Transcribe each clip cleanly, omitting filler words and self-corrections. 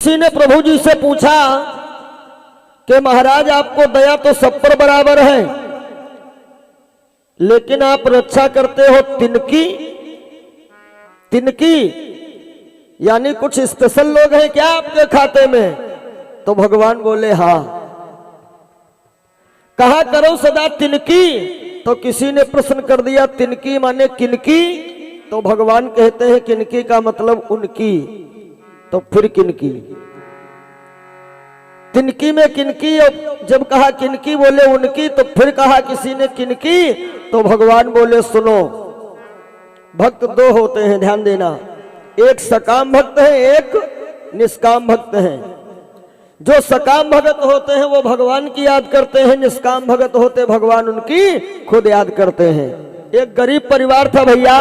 किसी ने प्रभु जी से पूछा कि महाराज आपको दया तो सब पर बराबर है, लेकिन आप रक्षा करते हो तिनकी तिनकी, यानी कुछ स्पेशल लोग हैं क्या आपके खाते में? तो भगवान बोले हाँ। कहा करो सदा तिनकी, तो किसी ने प्रश्न कर दिया तिनकी माने किनकी? तो भगवान कहते हैं किनकी का मतलब उनकी। तो फिर किनकी, तिनकी में किनकी, जब कहा किनकी बोले उनकी, तो फिर कहा किसी ने किनकी, तो भगवान बोले सुनो, भक्त दो होते हैं, ध्यान देना, एक सकाम भक्त है, एक निष्काम भक्त है। जो सकाम भगत होते हैं वो भगवान की याद करते हैं, निष्काम भगत होते भगवान उनकी खुद याद करते हैं। एक गरीब परिवार था भैया,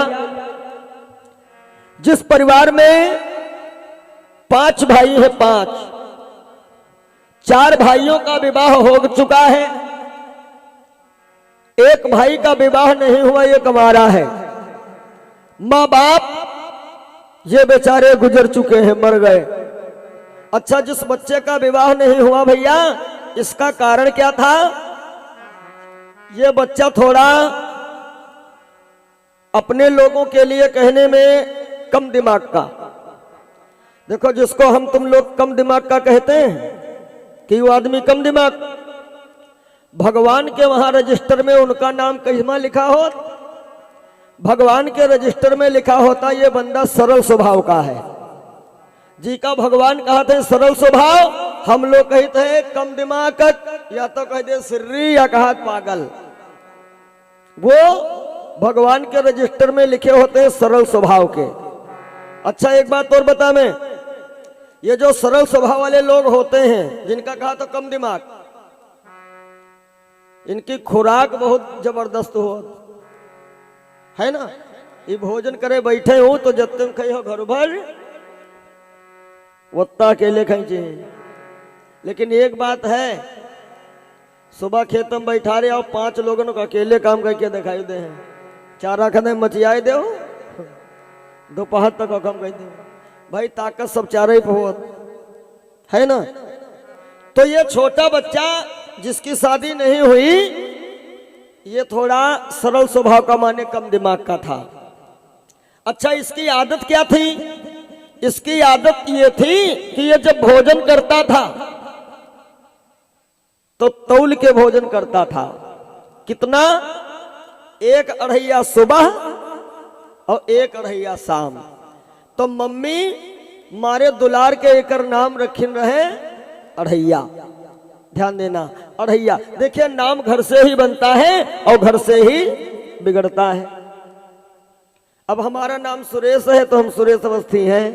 जिस परिवार में 5 भाई हैं, 5, 4 भाइयों का विवाह हो चुका है, एक भाई का विवाह नहीं हुआ, ये कमारा है। माँ बाप ये बेचारे गुजर चुके हैं, मर गए। अच्छा, जिस बच्चे का विवाह नहीं हुआ भैया, इसका कारण क्या था? ये बच्चा थोड़ा अपने लोगों के लिए कहने में कम दिमाग का, देखो जिसको हम तुम लोग कम दिमाग का कहते हैं कि वो आदमी कम दिमाग, भगवान के वहां रजिस्टर में उनका नाम कहिमा लिखा हो, भगवान के रजिस्टर में लिखा होता ये बंदा सरल स्वभाव का है जी का। भगवान कहते हैं सरल स्वभाव, हम लोग कहते हैं कम दिमाग, या तो कहते सिर्री या कहा पागल। वो भगवान के रजिस्टर में लिखे होते हैं सरल स्वभाव के। अच्छा, एक बात और बता मैं, ये जो सरल स्वभाव वाले लोग होते हैं जिनका कहा तो कम दिमाग, इनकी खुराक बहुत जबरदस्त हो है ना। ये भोजन करे बैठे हो तो जब तुम खाई हो घर भर वत्ता अकेले खाई, लेकिन एक बात है, सुबह खेत में बैठा रहे और 5 लोगों को अकेले काम करके दिखाई दे हैं, चारा खाने मचियाए दे, दोपहर तक हुक्म कह दे भाई, ताकत सब चारे ही पहुंच है ना। तो ये छोटा बच्चा जिसकी शादी नहीं हुई, ये थोड़ा सरल स्वभाव का माने कम दिमाग का था। अच्छा, इसकी आदत क्या थी? इसकी आदत ये थी कि ये जब भोजन करता था तो तौल के भोजन करता था। कितना? 1 अढ़ैया सुबह और 1 अढ़ैया शाम। तो मम्मी मारे दुलार के एकर नाम रखिन रहे अढ़ैया, ध्यान देना, अढ़ैया। देखिए, नाम घर से ही बनता है और घर से ही बिगड़ता है। अब हमारा नाम सुरेश है तो हम सुरेश अवस्थी हैं,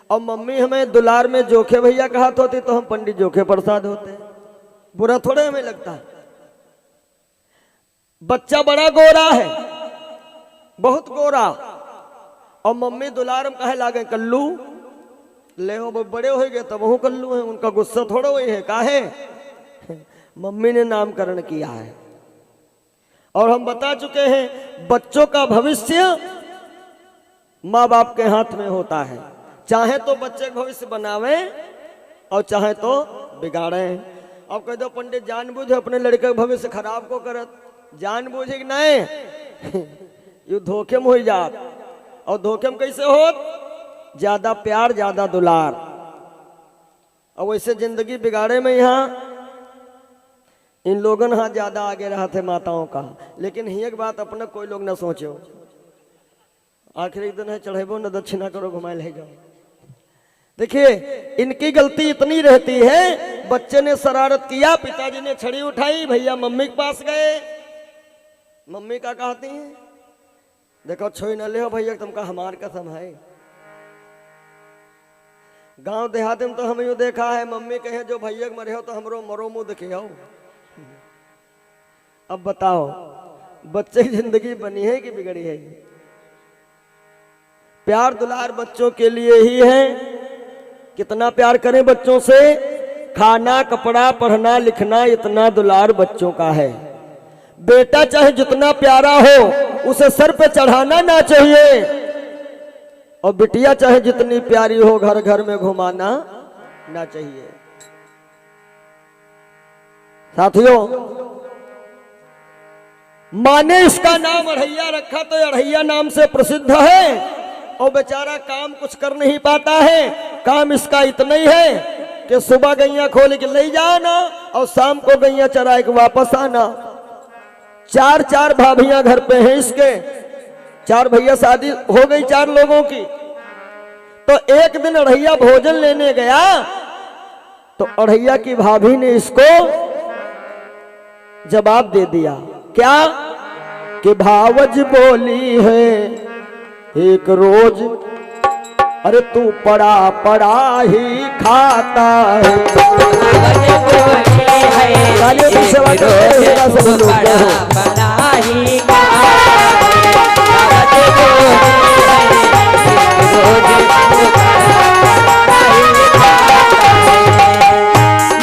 और मम्मी हमें दुलार में जोखे भैया कहा होती तो हम पंडित जोखे प्रसाद होते। बुरा थोड़े हमें लगता है। बच्चा बड़ा गोरा है, बहुत गोरा, और मम्मी दुलार में कहे लागे कल्लू, ले हो बड़े हो गए तब वो कल्लू है, उनका गुस्सा थोड़ा वही है, काहे मम्मी ने नामकरण किया है। और हम बता चुके हैं बच्चों का भविष्य माँ बाप के हाथ में होता है, चाहे तो बच्चे का भविष्य बनावे और चाहे तो बिगाड़े। अब कह दो पंडित जानबूझ अपने लड़के का भविष्य खराब को करत, जानबूझ कि नहीं ये धोखे में हो जात। और धोखे में कैसे हो? ज्यादा प्यार ज्यादा दुलार, और वैसे जिंदगी बिगाड़े में यहाँ इन लोगों ने ज्यादा आगे रहा थे माताओं का। लेकिन ही एक बात अपना कोई लोग ना सोचो, आखिरी दिन है चढ़ेबो न दक्षिणा करो घुमाए ले जाओ। देखिए, इनकी गलती इतनी रहती है, बच्चे ने शरारत किया, पिताजी ने छड़ी उठाई, भैया मम्मी के पास गए, मम्मी का कहती है देखो छोई न ले हो भैया, तुमका हमार कसम है। गांव देहात में तो हमें देखा है, मम्मी कहे जो भैया मरे हो तो हमरो मरो मुंह देखे आओ। अब बताओ बच्चे की जिंदगी बनी है कि बिगड़ी है? प्यार दुलार बच्चों के लिए ही है। कितना प्यार करें बच्चों से, खाना कपड़ा पढ़ना लिखना इतना दुलार बच्चों का है। बेटा चाहे जितना प्यारा हो उसे सर पे चढ़ाना ना चाहिए, और बिटिया चाहे जितनी प्यारी हो घर घर में घुमाना ना चाहिए। साथियों, माँ ने इसका नाम अढ़ैया रखा तो अढ़ैया नाम से प्रसिद्ध है, और बेचारा काम कुछ कर नहीं पाता है। काम इसका इतना ही है कि सुबह गैया खोल के ले जाना और शाम को गैया चरा के वापस आना। चार चार भाभियां घर पे हैं इसके, 4 भैया, शादी हो गई 4 लोगों की। तो एक दिन अढ़ैया भोजन लेने गया तो अढ़ैया की भाभी ने इसको जवाब दे दिया, क्या कि भावज बोली है एक रोज, अरे तू पड़ा पड़ा ही खाता है।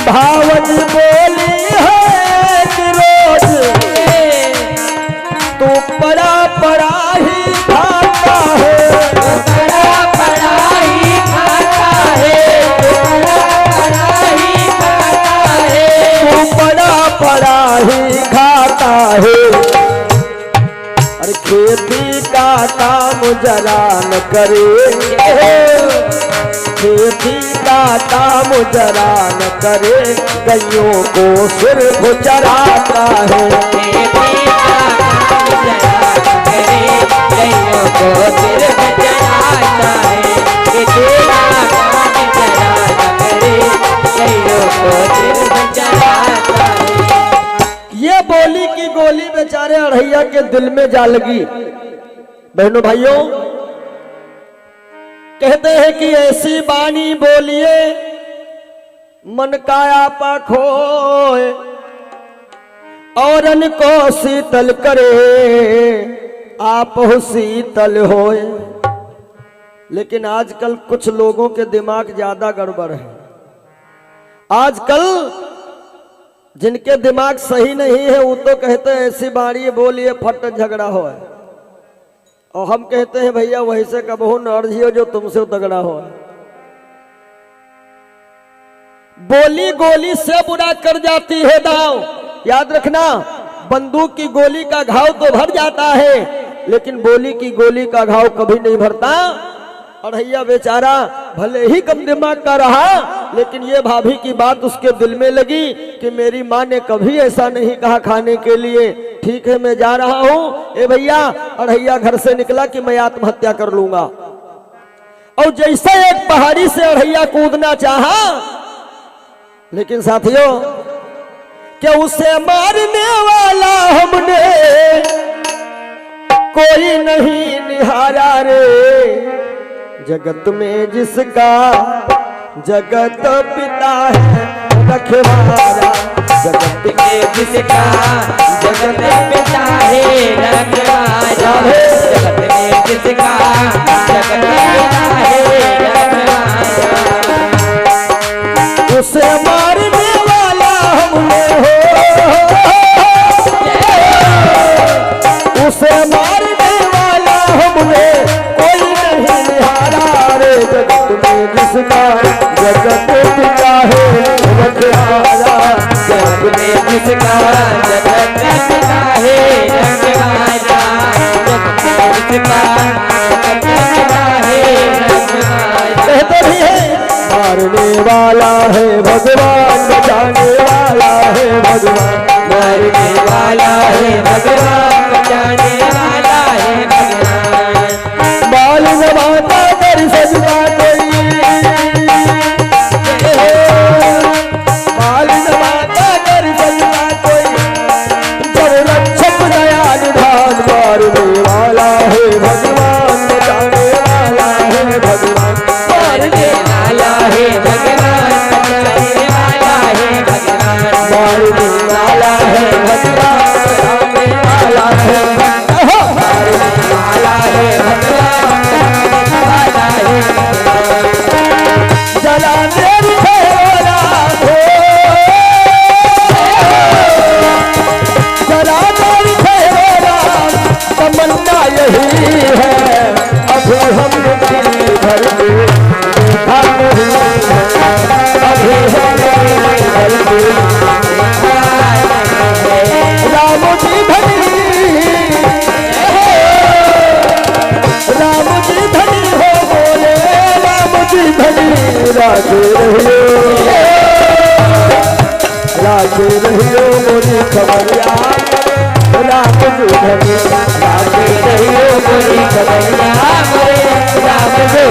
भावज बोली है एक रोज तू पड़ा पड़ा ही खाता है, पड़ा पड़ा ही खाता है, पड़ा ही खाता है, तू पड़ा पड़ा ही खाता है। अरे खेती का काम जरा न करे, खेती का काम जरा न करे, गैयों को सिर्फ चराता है। ये बोली की गोली बेचारे अढ़ैया के दिल में जा लगी। बहनों भाइयों, कहते हैं कि ऐसी बानी बोलिए मन का आपा खोए, औरन को शीतल करे आप हो शीतल होए। लेकिन आजकल कुछ लोगों के दिमाग ज्यादा गड़बड़ है। आजकल जिनके दिमाग सही नहीं है वो तो कहते हैं ऐसी बाणी बोलिए फट झगड़ा हो, और हम कहते हैं भैया वही से कबहू नर्जी हो जो तुमसे तगड़ा हो। बोली गोली से बुरा कर जाती है दाव, याद रखना। बंदूक की गोली का घाव तो भर जाता है, लेकिन बोली की गोली का घाव कभी नहीं भरता। अढ़ैया बेचारा भले ही कम दिमाग का रहा, लेकिन ये भाभी की बात उसके दिल में लगी कि मेरी माँ ने कभी ऐसा नहीं कहा खाने के लिए। ठीक है मैं जा रहा हूँ। ए भैया, अढ़ैया घर से निकला कि मैं आत्महत्या कर लूंगा, और जैसे एक पहाड़ी से अढ़ैया कूदना चाहा, लेकिन साथियों क्या उसे मारने वाला हमने कोई नहीं निहारा रे। जगत में जिसका जगत पिता है रखवारा, जगत में जिसका जगत पिता है रखवारा, जगत में जिसका जगत पिता है रखवारा। उसे मारने वाला हमने हो, उसे मारने वाला हमने कोई नहीं निहारा रे। जगत में जिसका जगत पिता है रखवारा, जगत में जिसका जगत पिता है रखवारा, जगत में जिसका जगत पिता है रखवारा। कहते भी है मारने वाला है भगवान, बचाने वाला है भगवान, मारने वाला है भगवान, बचाने वाला है भगवान। बाल नवाता कर सजदा कोई, बाल नवाता कर सजदा कोई, जब रक्षक दया निधान। मारने वाला है भगवान, बचाने वाला है भगवान, मारने वाला है भगवान, बचाने वाला है भगवान, मारने वाला है भगवान, बचाने वाला है भगवान। राखे रहियो मोरी खबरिया राम जो धनी राखे रहियो मोरी खबरिया राम जो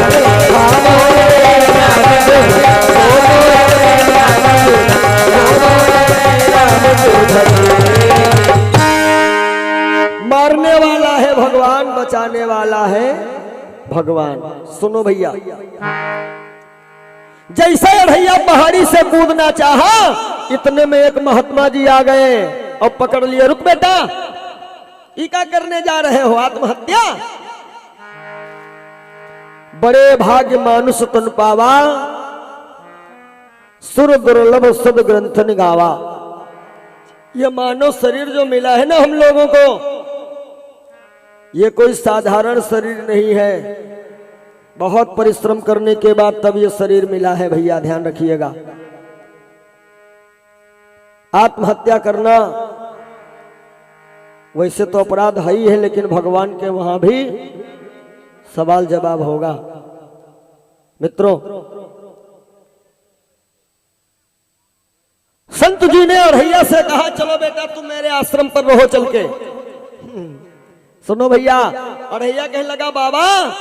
मारने वाला है भगवान, बचाने वाला है भगवान। सुनो भैया, जैसे अढ़ैया पहाड़ी से कूदना चाहा, इतने में एक महात्मा जी आ गए और पकड़ लिए। रुक बेटा, ये क्या करने जा रहे हो? आत्महत्या? बड़े भाग्य मानुष तन पावा, सुर दुर्लभ सद ग्रंथ निगावा। ये मानव शरीर जो मिला है ना हम लोगों को, ये कोई साधारण शरीर नहीं है। बहुत परिश्रम करने के बाद तब ये शरीर मिला है भैया, ध्यान रखिएगा। आत्महत्या करना वैसे तो अपराध है ही है, लेकिन भगवान के वहां भी सवाल जवाब होगा। मित्रों, संत जी ने अढ़ैया से कहा, चलो बेटा तुम मेरे आश्रम पर रहो चल के। सुनो भैया, अढ़ैया कहने लगा, बाबा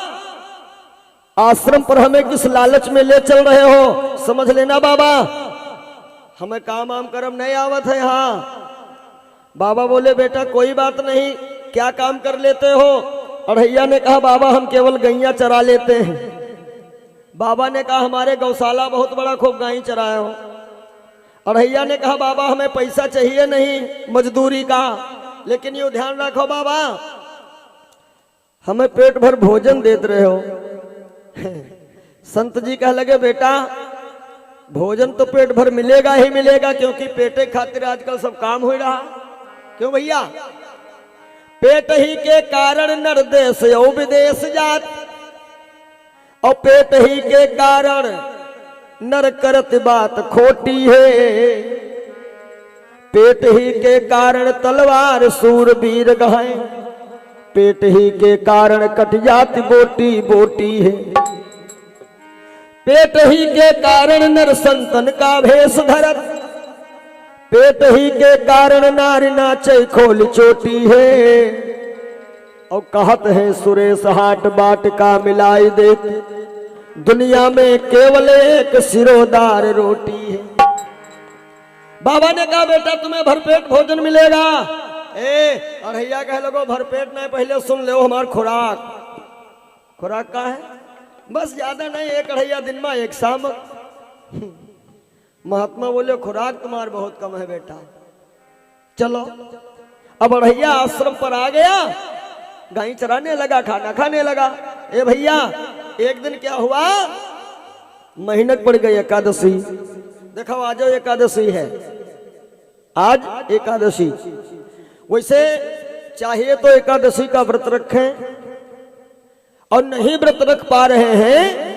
आश्रम पर हमें किस लालच में ले चल रहे हो? समझ लेना बाबा, हमें काम आम करम नहीं आवत है यहाँ। बाबा बोले, बेटा कोई बात नहीं, क्या काम कर लेते हो? अढ़ैया ने कहा, बाबा हम केवल गैया चरा लेते हैं। बाबा ने कहा, हमारे गौशाला बहुत बड़ा, खूब गाय चराए हो। अढ़ैया ने कहा, बाबा हमें पैसा चाहिए नहीं मजदूरी का, लेकिन ये ध्यान रखो बाबा, हमें पेट भर भोजन देते रहे हो। संत जी कह लगे, बेटा भोजन तो पेट भर मिलेगा ही मिलेगा, क्योंकि पेटे खातिर आजकल सब काम हो रहा। क्यों भैया? पेट ही के कारण नर देश और विदेश जात, और पेट ही के कारण नर करत बात खोटी है। पेट ही के कारण तलवार सूरवीर गहाए, पेट ही के कारण कट जाती बोटी बोटी है। पेट ही के कारण नर संतन का भेष धरत, पेट ही के कारण नारी नाचे खोल चोटी है। और कहत है सुरेश हाट बाट का मिलाई देत, दुनिया में केवल एक सिरोदार रोटी है। बाबा ने कहा, बेटा तुम्हें भरपेट भोजन मिलेगा। अढ़ैया कह लगो, भरपेट नहीं, पहले सुन लो हमार खुराक का है, बस ज्यादा नहीं, एक अढ़ैया दिन में एक शाम। महात्मा बोले, खुराक तुम्हार बहुत कम है बेटा, चलो। अब अढ़ैया आश्रम पर आ गया, गाय चराने लगा, खाना खाने लगा। ए भैया, एक दिन क्या हुआ, महीनक पड़ गई एकादशी। देखो आज एकादशी है, आज एकादशी। वैसे चाहिए तो एकादशी का व्रत रखें, और नहीं व्रत रख पा रहे हैं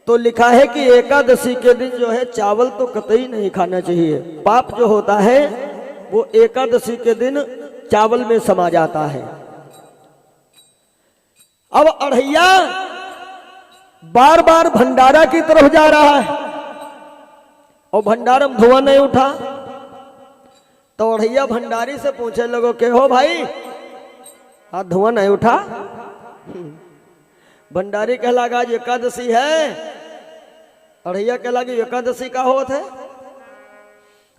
तो लिखा है कि एकादशी के दिन जो है चावल तो कतई नहीं खाना चाहिए। पाप जो होता है वो एकादशी के दिन चावल में समा जाता है। अब अढ़ैया बार बार भंडारा की तरफ जा रहा है, और भंडारा में धुआं नहीं उठा। तो अढ़ैया भंडारी से पूछे लोगों के, हो भाई हाथ धुआं नहीं उठा? भंडारी कह लगा, आज एकादशी है। अढ़ैया कह लगी, एकादशी का होत है?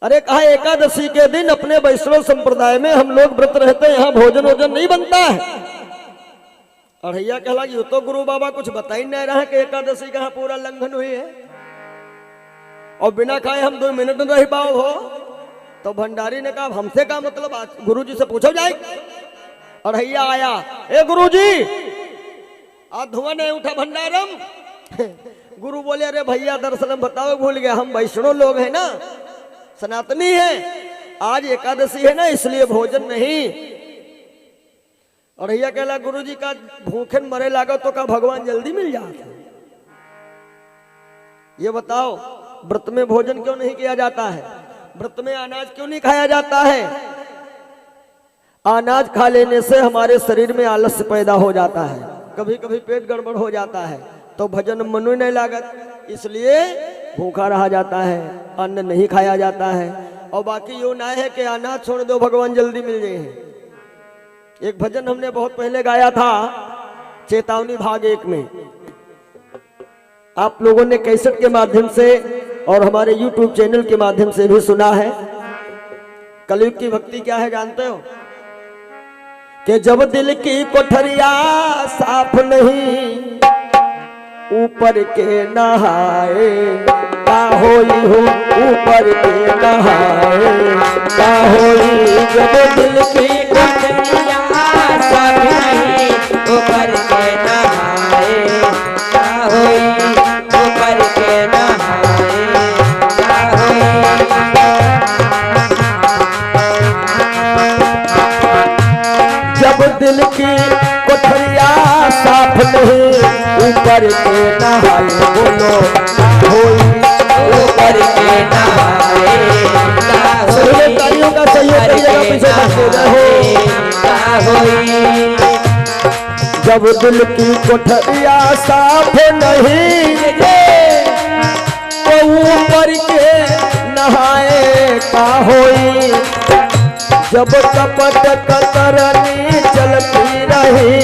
अरे कहा, एकादशी के दिन अपने वैष्णव संप्रदाय में हम लोग व्रत रहते हैं, यहाँ भोजन वोजन नहीं बनता है। अढ़ैया कह लगी, तो गुरु बाबा कुछ बता ही नहीं रहा कि एकादशी का पूरा लंघन हुई है, और बिना खाए हम 2 मिनट न रह पाओ हो। तो भंडारी ने कहा, हमसे क्या मतलब, गुरु जी से पूछो जाए। अढ़ैया आया, ए गुरु जी आज धुआं नहीं उठा भंडारम? गुरु बोले, अरे भैया दरअसल बताओ, भूल गया, हम वैष्णव लोग हैं ना, सनातनी है, आज एकादशी है ना, इसलिए भोजन नहीं। अढ़ैया कहला, गुरु जी का भूखे मरे लागो तो का भगवान जल्दी मिल जाता? ये बताओ, व्रत में भोजन क्यों नहीं किया जाता है? व्रत में अनाज क्यों नहीं खाया जाता है? अनाज खा लेने से हमारे शरीर में आलस्य पैदा हो जाता है, कभी कभी पेट गड़बड़ हो जाता है, तो भजन मनु नहीं लागत। इसलिए भूखा रहा जाता है, अन्न नहीं खाया जाता है। और बाकी यूं ना है कि अनाज छोड़ दो भगवान जल्दी मिल जाए। एक भजन हमने बहुत पहले गाया था, चेतावनी भाग 1 में, आप लोगों ने कैसेट के माध्यम से और हमारे YouTube चैनल के माध्यम से भी सुना है। कलयुग की भक्ति क्या है जानते हो? कि जब दिल की कोठरिया साफ नहीं ऊपर के नहाए, का होई हो ऊपर के नहाए, का होई जब दिल की कोठरिया साफ नहीं ऊपर के नहाए, का होई ऊपर के नहाए, का होई। जब दिल की कोठरिया साफ नहीं ऊपर के नहाए, बोलो होई ऊपर के नहाए, सहयोगियों का सहयोग करिएगा, पीछे का होई। जब दिल की कोठरिया साफ नहीं तो ऊपर के नहाए का होई। जब कपट कतरनी चलती रही,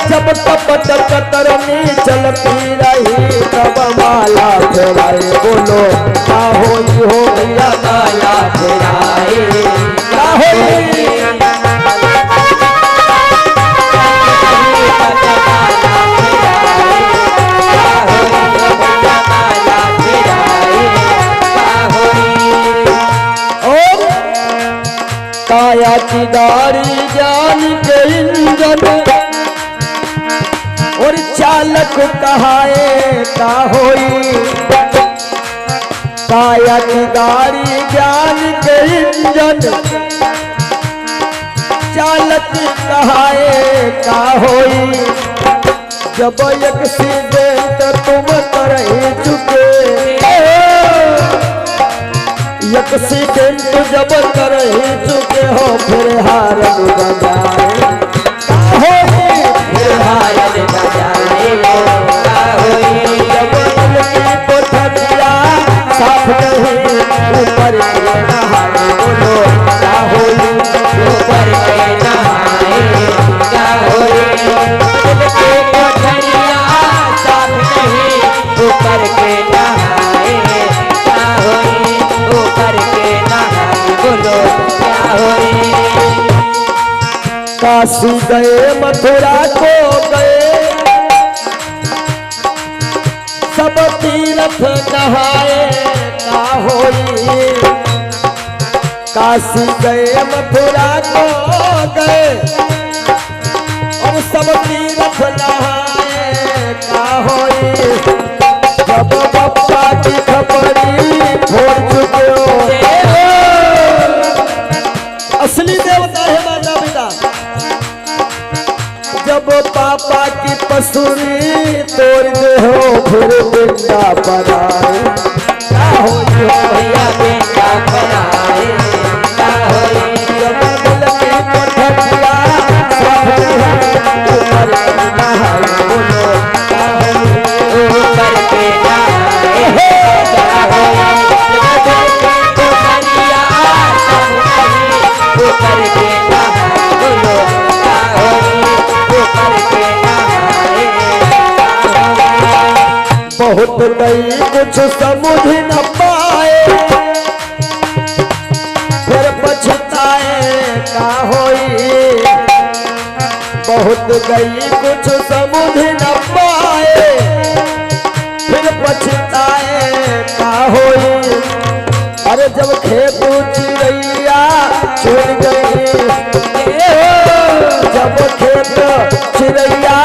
जब कपट कतरनी चलती रही, तब माला फेराए, बोलो का होई हो भैया माला फेराए, का होई। काया की गाड़ी जान के इंजन और चालक कहाए का होई। काया की गाड़ी जान के इंजन चालक कहाए का होई। जब एक्सीडेंट तुम कर ही चुके, एक्सीडेंट जब कर ही चुके हो, फिर हारन बजाए, फिर हारन बजाए, जब दिल की कोठरिया साफ नहीं ऊपर के नहाए, बोलो का होई ऊपर के नहाए, का होई। दिल की कोठरिया साफ नहीं ऊपर के नहाए, का होई ऊपर के नहाए, बोलो क्या होई। काशी गए मथुरा को गए सब तीर्थ नहाए का होई। काशी गए मथुरा को गए और सब तीर्थ नहाए का होई। जब पप्पा की खपड़ी फोड़ चुके हो, असली देवता है माता पिता। जब पापा की पसूरी तोड़ दे हो, फिर बेटा बनाए का होई हो भैया बेटा बनाए, का होई। जब दिल की कोठरिया साफ नहीं ऊपर के नहाए, बोलो का होई ऊपर के नहाए, का होई। जब दिल की कोठरिया साफ नहीं ऊपर के नहाए, बोलो का होई ऊपर के नहाए। बहुत गई कुछ समझ न पाए, फिर पछताए का होई। बहुत गई कुछ समझ न पाए, फिर पछताए का होई। अरे जब खेत चिड़ैया छुड़ गई, जब खेत चिड़ैया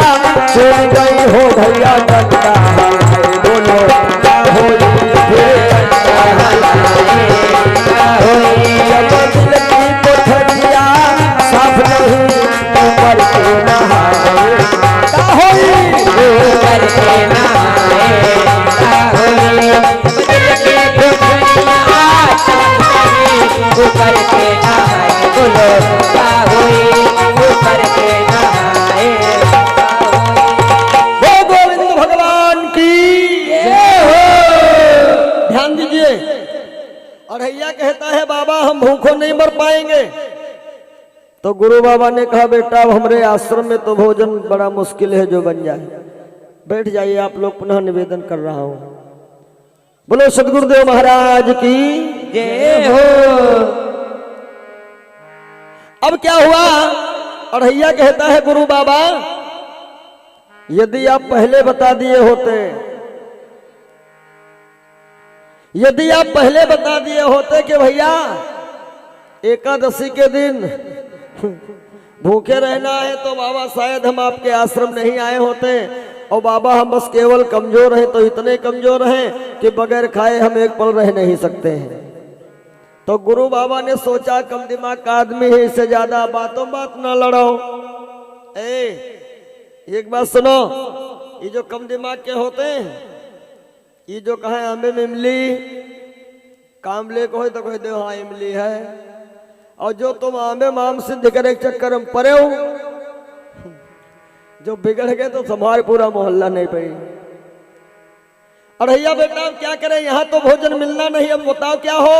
छुड़ गई हो भैया डंडा हलाए, बोलो क्या होई फिर डंडा हलाए, क्या होई। जब दिल की कोठरिया साफ नहीं ऊपर के नहाए, क्या होई ऊपर के नहाए, क्या होई। दिल की कोठरिया साफ नहीं ऊपर के नहाए, बोलो क्या होई ऊपर के नहाए। गोविंद भगवान की अढ़ैया कहता है बाबा हम भूखों नहीं मर पाएंगे। तो गुरु बाबा ने कहा बेटा अब हमारे आश्रम में तो भोजन बड़ा मुश्किल है जो बन जाए, बैठ जाइए आप लोग, पुनः निवेदन कर रहा हूं। बोलो सदगुरुदेव महाराज की जय हो। अब क्या हुआ, अढ़ैया कहता है गुरु बाबा यदि आप पहले बता दिए होते, यदि आप पहले बता दिए होते कि भैया एकादशी के दिन भूखे रहना है तो बाबा शायद हम आपके आश्रम नहीं आए होते, और बाबा हम बस केवल कमजोर हैं तो इतने कमजोर हैं कि बगैर खाए हम एक पल रह नहीं सकते हैं। तो गुरु बाबा ने सोचा कम दिमाग का आदमी है, इससे ज्यादा बातों बात ना लड़ो। एक बात सुनो, ये जो कम दिमाग के होते हैं, ये जो कहे आमे में इमली, कामले को तो कह दो हाँ इमली है, और जो तुम आमे माम सिद्ध करे चक्कर में पड़े हो, जो बिगड़ गए तो तुम्हारे पूरा मोहल्ला नहीं पड़ी। अढ़ैया बेटा अब क्या करें, यहाँ तो भोजन मिलना नहीं, अब बताओ क्या हो।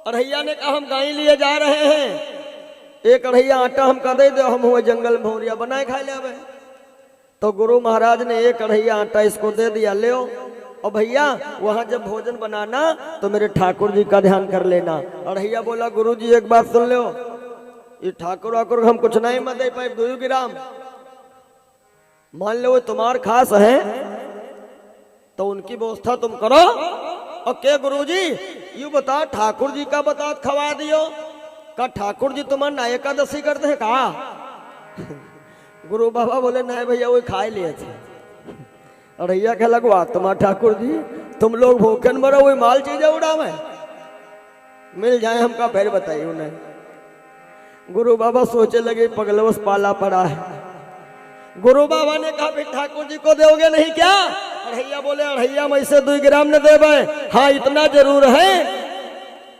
अढ़ैया ने कहा हम गाय लिए जा रहे हैं, एक अढ़ैया आटा हमका दे दो, हम हुए जंगल में भौरिया बनाए खा ले। तो गुरु महाराज ने एक अढ़ैया आटा इसको दे दिया, ले और भैया वहां जब भोजन बनाना तो मेरे ठाकुर जी का ध्यान कर लेना। अढ़ैया बोला गुरु जी एक बात सुन लो, ये ठाकुर वाकुर हम कुछ नहीं मत दे पाए, 2 ग्राम मान लो वो तुम्हार खास है तो उनकी व्यवस्था तुम करो। और के गुरुजी यू बता ठाकुर जी का बता खवा दियो, का ठाकुर जी तुम्हारा ना एकादशी करते हैं कहा। गुरु बाबा बोले नहीं भैया वो खा लिए थे। अढ़ैया कह लगवा तुम्हारा ठाकुर जी तुम लोग भूखे मरो, वही माल चीजें उड़ा में मिल जाए हमका फिर बताइए उन्हें। गुरु बाबा सोचे लगे पगलवस पाला पड़ा है। गुरु बाबा ने कहा फिर ठाकुर जी को दोगे नहीं क्या। अढ़ैया बोले अढ़ैया में से 2 ग्राम न दे भाई, हाँ इतना जरूर है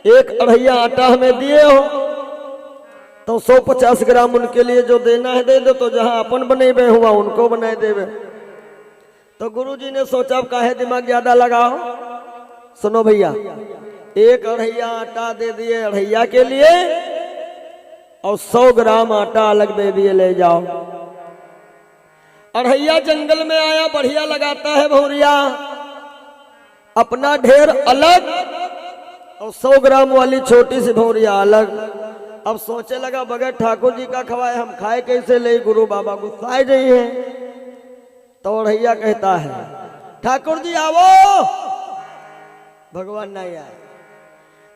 एक अढ़ैया आटा हमें दिए हो तो 150 ग्राम उनके लिए जो देना है दे दो, तो जहां अपन बनेबे हुआ उनको बनाए देवे। तो गुरु जी ने सोचा काहे दिमाग ज्यादा लगाओ, सुनो भैया एक अढ़ैया आटा दे दिए अढ़ैया के लिए और 100 ग्राम आटा अलग दे दिए, ले जाओ। अढ़ैया जंगल में आया, बढ़िया लगाता है भौरिया, अपना ढेर अलग और 100 ग्राम वाली छोटी सी भौरिया अलग। अब सोचे लगा बगैर ठाकुर जी का खवाए हम खाए कैसे, ले गुरु बाबा गुस्साए नहीं है। तो अढ़ैया कहता है ठाकुर जी आओ, भगवान नहीं आए।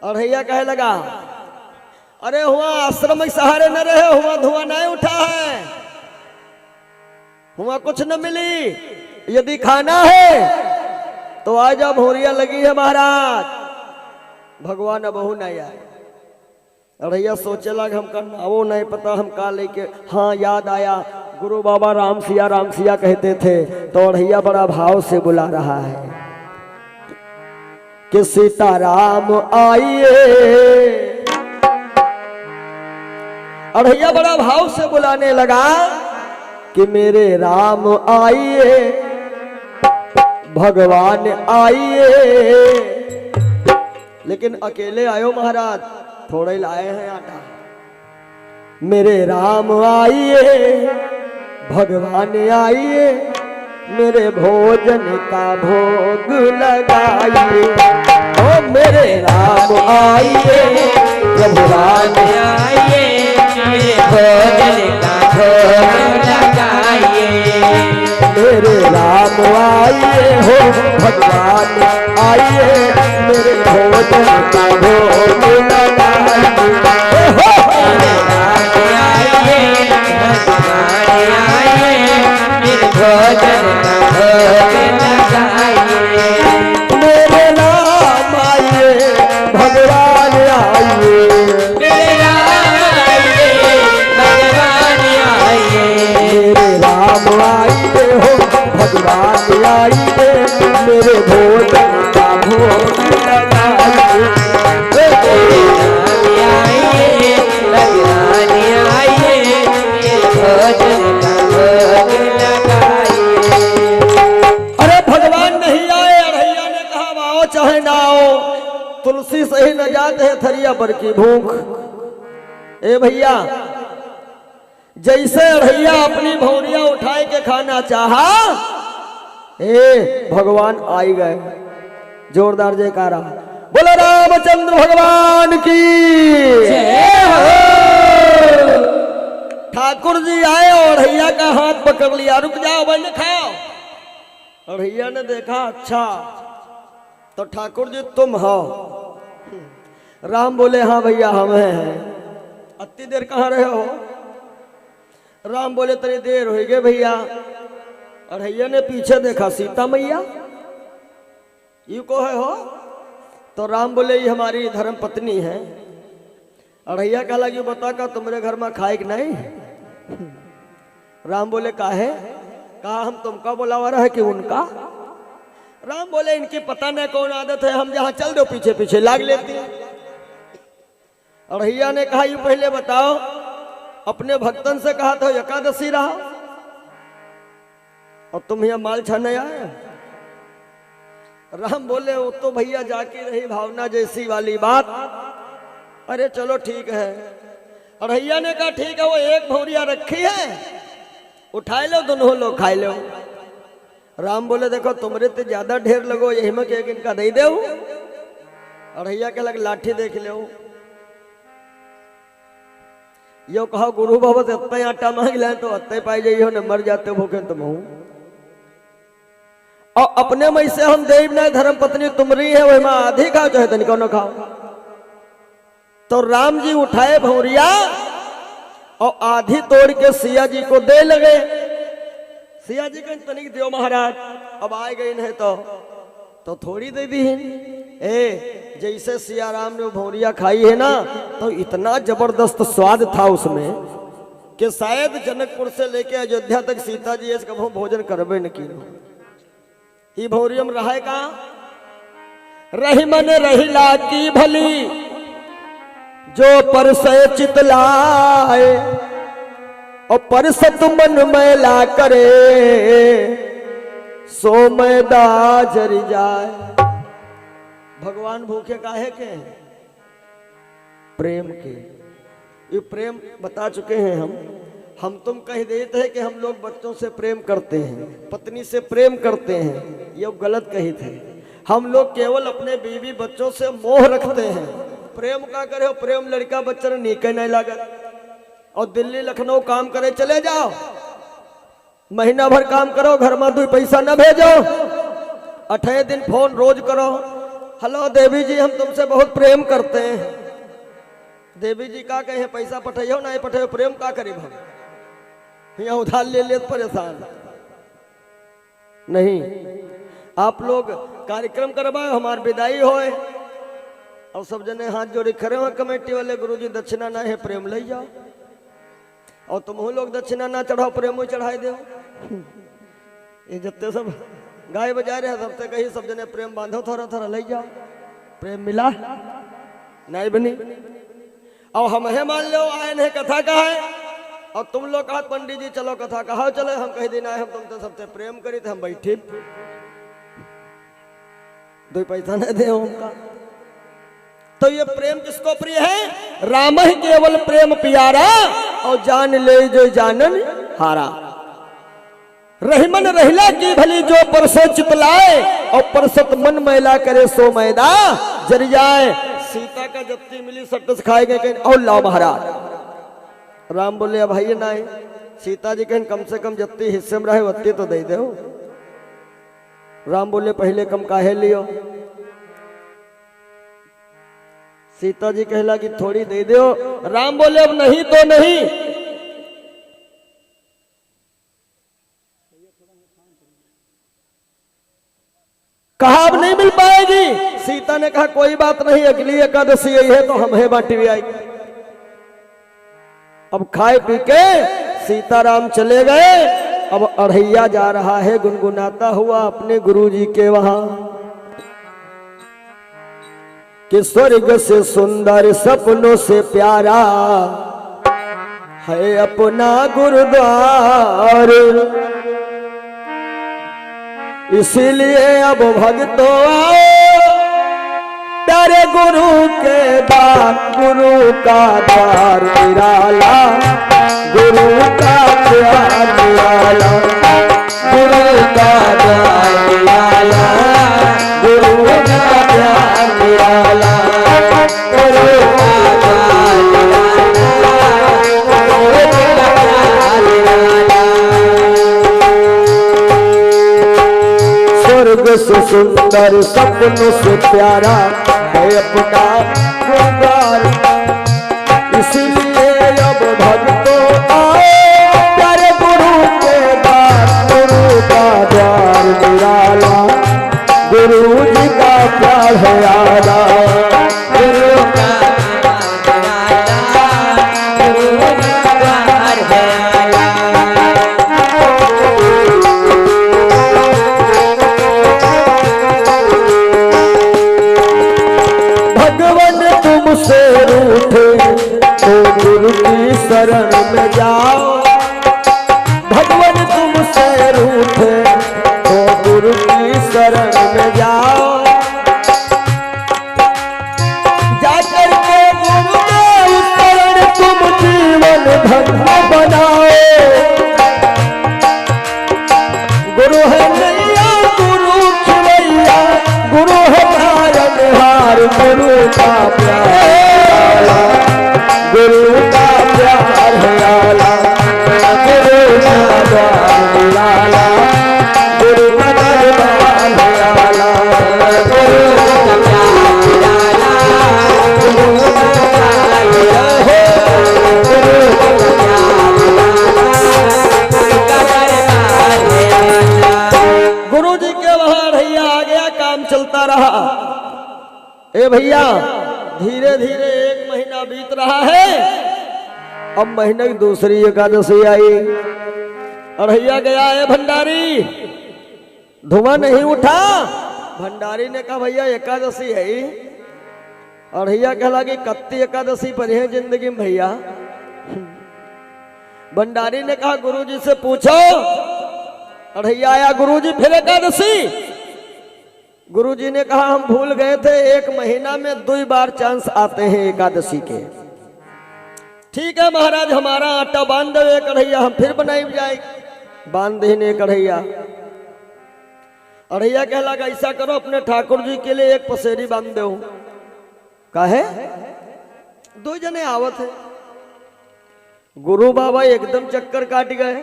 अढ़ैया कहे लगा अरे हुआ आश्रम के सहारे न रहे, हुआ धुआं नहीं उठा है, हुआ कुछ न मिली, यदि खाना है तो आ जा भौरिया लगी है महाराज। भगवान अब बहु नहीं आए। अढ़ैया सोचे लग हमका नावो नहीं पता हम का लेके, हाँ याद आया गुरु बाबा राम सिया कहते थे। तो अढ़ैया बड़ा भाव से बुला रहा है कि सीताराम आइए। अढ़ैया बड़ा भाव से बुलाने लगा कि मेरे राम आइए, भगवान आइए। लेकिन अकेले आयो महाराज, थोड़े लाए हैं आटा। मेरे राम आइए, भगवान आइए, मेरे भोजन का भोग लगाइए। ओ मेरे राम आइए, भगवान आइए, मेरे भोजन का भोग लगाइए। मेरे राम आइए हो, भगवान आइए, मेरे भोजन का भोग लगाइए। मेरे राम आइए, भगवान आइए, मेरे भोजन का भोग लगाइए। मेरे राम आइए, भगवान आइए, मेरे राम आइए, भगवान आइए। मेरे राम आइए हो, भगवान आइए, मेरे भोजन का भोग लगाइए। मेरे राम आइए, भगवान आइए, मेरे भोजन का भोग लगाइए। अरे भगवान नहीं आए, अढ़ैया ने कहा आओ चाहे ना आओ, तुलसी सही न जात है थरिया पर की भूख। ए भैया, जैसे अढ़ैया अपनी भौरिया उठाए के खाना चाहा, ए भगवान आई गए। जोरदार जयकारा, बोलो रामचंद्र भगवान की जय हो। ठाकुर जी आए और अढ़ैया का हाथ पकड़ लिया, रुक जाओ भाई ने खाओ। अढ़ैया ने देखा, अच्छा तो ठाकुर जी तुम हो। राम बोले हाँ भैया हम हैं। अति देर कहाँ रहे हो? राम बोले तरी देर हो गए भैया। अढ़ैया ने पीछे देखा, सीता मैया ये को है हो? तो राम बोले ये हमारी धर्म पत्नी है। अढ़ैया कहा लगी बता का तुम्हारे घर में खाए कि नहीं? राम बोले काहे? कहा हम तुमका बुलावा रहे कि उनका? राम बोले इनकी पता नहीं कौन आदत है, हम जहां चल दो पीछे पीछे लाग लेती है। अढ़ैया ने कहा ये पहले बताओ अपने भक्तन से कहा था एकादशी रहा और तुम यहाँ माल छाने आए। राम बोले वो तो भैया जाके रही भावना जैसी वाली बात। अरे चलो ठीक है। अढ़ैया ने कहा ठीक है, वो एक भौरिया रखी है, उठाए लो दोनों लोग खाए लो। राम बोले देखो तुमरे तो ज्यादा ढेर लगो, यही में एक इनका दे दे। अढ़ैया के लग लाठी देख लो। यो कहा गुरु बाबा से अत्ते आटा मांग ले तो अत्ते पाई जाइयो, न मर जाते भूखे तुम हूं। और अपने में से हम देव नहीं, धर्म पत्नी तुमरी है, वही में आधी खाओ चाहे तनिको न खाओ। तो राम जी उठाए भौरिया और आधी तोड़ के सिया जी को दे लगे। सिया जी कहीं तनिक देव महाराज, अब आए गए नहीं तो थोड़ी दे दी है। ए जैसे सिया राम ने भौरिया खाई है ना, तो इतना जबरदस्त स्वाद था उसमें कि शायद जनकपुर से लेके अयोध्या तक सीता जी इस कभो भोजन करबे न की। ये भौरियम रहे का रही मन रहिला की भली, जो परसे चितलाए और परसत मन मैला करे, सो मैदा जर जाए। भगवान भूखे काहे के? प्रेम के। ये प्रेम बता चुके हैं हम तुम कह देते हैं कि हम लोग बच्चों से प्रेम करते हैं, पत्नी से प्रेम करते हैं, ये गलत कही थे। हम लोग केवल अपने बीवी बच्चों से मोह रखते हैं। प्रेम का करे हो? प्रेम लड़का बच्चा नीके नहीं लागत। और दिल्ली लखनऊ काम करे चले जाओ, महीना भर काम करो, घर में 2 पैसा न भेजो, 8 दिन फोन रोज करो, हेलो देवी जी हम तुमसे बहुत प्रेम करते हैं। देवी जी का कहे पैसा पठाइयो नहीं पठाइयो, प्रेम का करी भाई? यहाँ उधार ले ले परेशान नहीं। आप लोग कार्यक्रम करवाए, हमार विदाई होए और सब जने हाथ जोड़े खड़े हो कमेटी वाले, गुरुजी दक्षिणा ना है प्रेम ले जाओ। और तुम लोग दक्षिणा ना चढ़ाओ, प्रेम चढ़ाई दो। ये जितने सब गाय बजा रहे सबसे कही सब जने प्रेम बांधो, थोड़ा थोड़ा ले जाओ। प्रेम मिला नहीं बनी। और हम है मान लो आए नहीं कथा का है, और तुम लोग कहा पंडित जी चलो कथा कहा चले, हम कही दिन आए हम तुमसे सबसे प्रेम करी थे, हम बैठे 2 पैसा नहीं दे उनका। तो ये प्रेम किसको प्रिय है? राम ही केवल प्रेम प्यारा, और जान ले जो जानन हारा। रहीमन रहिला की भली, जो परसो चितलाए और परसत मन मैला करे, सो मैदा जर जाए। सीता का जत्ती मिली सटस खाएंगे कहीं और लाओ महाराज। राम बोले अब भाई ना, सीता जी कहें कम से कम जत्ती हिस्से में रहे वत्ती तो दे दो। राम बोले पहले कम काहे लियो? सीता जी कहला कि थोड़ी दे दो। राम बोले अब नहीं तो नहीं। कहा अब नहीं मिल पाएगी। सीता ने कहा कोई बात नहीं, अगली एकादशी यही है तो हम है बाटी भी आएगी। अब खाए पी के सीताराम चले गए। अब अढ़ैया जा रहा है गुनगुनाता हुआ अपने गुरुजी के वहां कि स्वर्ग से सुंदर सपनों से प्यारा है अपना गुरुद्वार, इसीलिए अब भक्तों आओ प्यारे गुरु के द्वार, गुरु का द्वार निराला, गुरु का प्यार निराला, गुरु का द्वार निराला, गुरु का प्यार निराला, गुरु का द्वार निराला। स्वर्ग से सुंदर सपनों से प्यारा है अपना गुरुद्वार, इसलिए अब भक्तों आए प्यारे गुरु के द्वार, गुरु का द्वार निराला, गुरु जी का प्यार है आला, गुरु का गुरु का प्यार है आला। भगवान तुमसे रूठे तो गुरु की शरण में जाओ, भगवान तुमसे रूठे तो गुरु की शरण में जाओ, जाकर के गुरुदेव शरण तुम जीवन धन्य बनाओ। गुरु है नैया गुरु खिलैया, गुरु है हार, गुरु का प्यार, गुरु का प्यार है आला, गुरु का द्वार निराला, गुरु का दरबार है आला, गुरु का प्यार निराला, गुरु का प्यार है, गुरु का प्यार निराला, गुरु का दरबार है। गुरु जी के वहां रहिया आ गया, काम चलता रहा। ए भैया धीरे धीरे 1 महीना बीत रहा है, अब महीने की दूसरी एकादशी आई और भैया गया है भंडारी, धुआं नहीं उठा। भंडारी ने कहा भैया एकादशी है, और भैया कहला कि कत्ती एकादशी पर है जिंदगी में भैया। भंडारी ने कहा गुरुजी से पूछो, और भैया आया गुरुजी फिर एकादशी। गुरुजी ने कहा हम भूल गए थे, 1 महीना में 2 बार चांस आते हैं एकादशी के। ठीक है महाराज, हमारा आटा बांध दो एक कढ़ैया, हम फिर बनाई जाए। बांध देने कढ़ैया। अढ़ैया कहला ऐसा करो अपने ठाकुर जी के लिए 1 पसेरी बांध दो। काहे 2 जने आवत है। गुरु बाबा एकदम चक्कर काट गए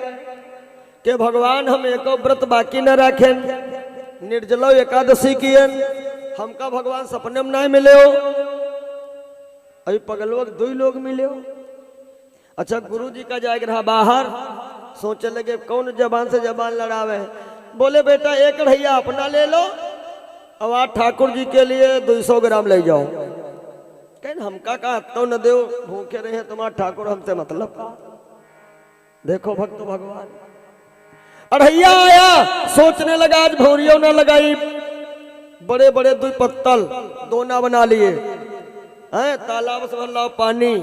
कि भगवान हम एको व्रत बाकी न रखें, निर्जलो एकादशी कियन, हमका भगवान सपने में नहीं मिले हो, अभी पगलवक 2 लोग मिले हो। अच्छा गुरु जी का जाएगा रहा बाहर, सोचे लगे कौन जबान से जबान लड़ावे। बोले बेटा 1 कढ़ैया अपना ले लो, अब आज ठाकुर जी के लिए 200 ग्राम ले जाओ। कहीं हमका कहा तो न दो, भूखे रहे तुम्हारा ठाकुर हमसे मतलब का। देखो भक्त भगवान। अढ़ैया आया, सोचने लगा आज भौरियों ना लगाई, बड़े बड़े 2 पत्तल दोना बना लिए हैं, तालाब से भर पानी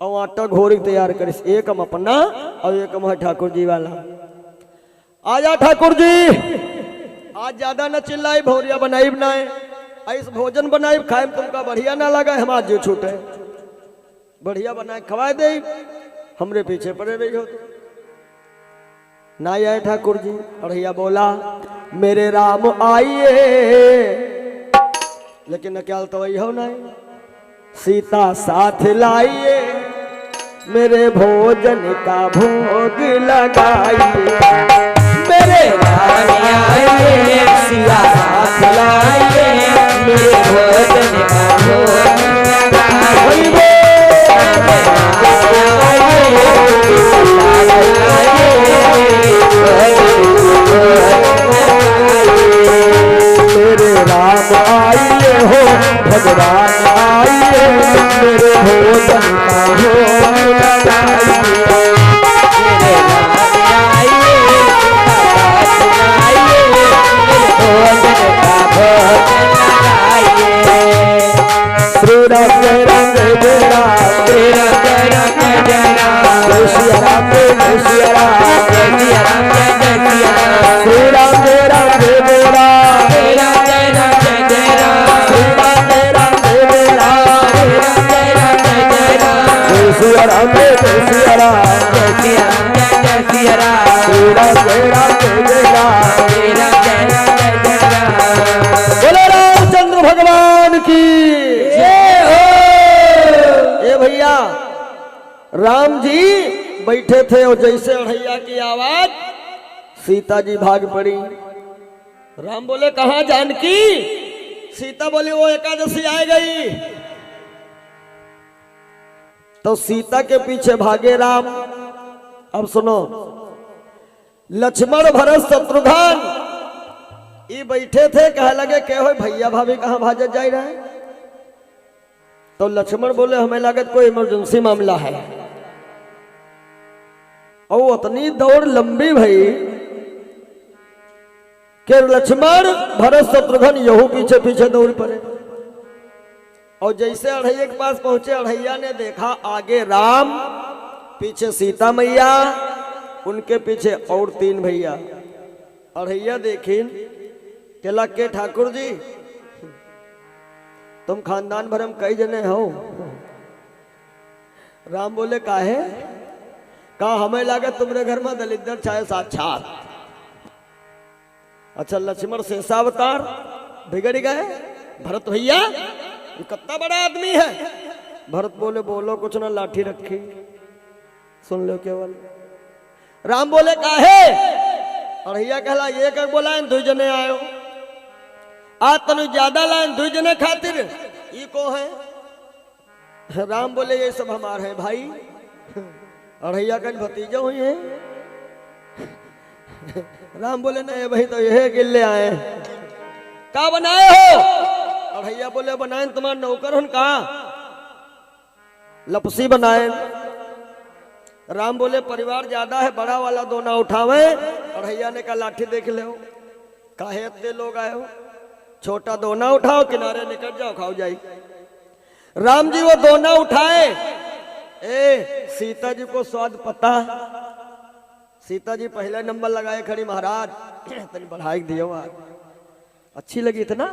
और आटा घोरी तैयार कर, एक हम अपना और एक हम ठाकुर जी वाला। आजा ठाकुर जी, आज ज्यादा न चिल्लाई, भौरिया बनाई बनाए, ऐस भोजन बनाई खाए तुमका बढ़िया ना लगा, हम आज जो छूटे बढ़िया बनाए खवाए दे, हमरे पीछे पड़े रही हो ना आए ठाकुर जी। अढ़ैया बोला मेरे राम आइए, लेकिन क्या तो वही हो ना, सीता साथ लाइए, मेरे भोजन का भोग लगाइए, मेरे राम आइए, सीता साथ लाइए, मेरे भोजन का भोग लगाइए, मेरे राम आइए हो भगवान आइए, मेरे भोजन का भोग लगाइए, मेरे राम आइए भगवान आइए, मेरे भोजन का भोग लगाइए। श्री राम जय राम जय राम, श्री राम जय राम जय राम, जय श्री राम जय श्री राम, जय श्री राम जय श्री राम, श्री राम जय राम जय राम, श्री राम जय राम जय राम, श्री राम जय सिया राम जय सिया राम जय सिया राम श्री राम जय राम जय जय राम श्री राम जय जय राम। बोले रामचंद्र भगवान की जय हो। ये भैया राम जी बैठे थे और जैसे अढ़ैया की आवाज सीता जी भाग पड़ी। राम बोले कहाँ जानकी? सीता बोली वो एकादशी आ गई। तो सीता के पीछे भागे राम। अब सुनो, लक्ष्मण भरत शत्रुघ्न ये बैठे थे, कह लगे के हो भैया भाभी कहाँ भाजत जा रहे हैं? तो लक्ष्मण बोले हमें लागत कोई इमरजेंसी मामला है। और उतनी दौड़ लंबी भई कि लक्ष्मण भरत शत्रुघ्न यहू पीछे पीछे दौड़ पड़े। और जैसे अढ़ैया के पास पहुंचे, अढ़ैया ने देखा आगे राम, पीछे सीता मैया, उनके पीछे और 3 भैया। अढ़ैया देखिन केला के ठाकुर जी तुम खानदान भर में कई जने हो? राम बोले काहे? कहा हमें लगा तुमरे घर में दलिद्र चाहे साक्षात। अच्छा लक्ष्मण शेषावतार बिगड़ गए। भरत भैया ये कितना बड़ा आदमी है। भरत बोले बोलो कुछ ना, लाठी रखी सुन लो केवल। राम बोले काहे? अढ़ैया कहला ये कर बोला 2 जने आयो, आज तनु ज्यादा लाइन 2 जने खातिर ये को है? राम बोले ये सब हमारे हैं भाई। अढ़ैया का भतीजा हुई है। राम बोले नहीं भाई तो यह गिल्ले आए। का बनाए हो? अढ़ैया बोले बनाए तुम्हारा नौकर हन का लपसी बनाए। राम बोले परिवार ज्यादा है, बड़ा वाला दोना उठावे। अढ़ैया ने कहा लाठी देख ले, काहे इतने लोग आए हो, छोटा दोना उठाओ, किनारे निकल जाओ, खाओ जाई। राम जी वो दोना उठाए। सीता जी को स्वाद पता। सीता जी पहले नंबर लगाए खड़ी, महाराज तनी बढ़ाई दियो, अच्छी लगी इतना।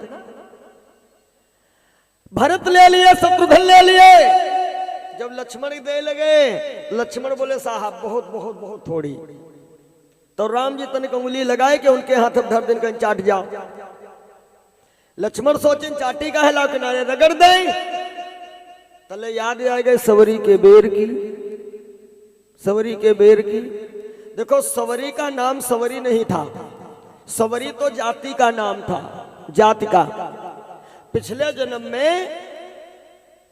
भरत ले लिए, शत्रुघ्न ले लिए। जब लक्ष्मण दे लगे, लक्ष्मण बोले साहब बहुत बहुत बहुत थोड़ी। तो राम जी तनिक उंगली लगाए कि उनके हाथ अब धर दिन कहीं चाट जाओ। लक्ष्मण सोचे चाटी का है, लाओ किनारे रगड़ दे। तले याद आ गए सवरी के बेर की, सवरी के बेर की। देखो सवरी का नाम सवरी नहीं था, सवरी तो जाति का नाम था, जाति का। पिछले जन्म में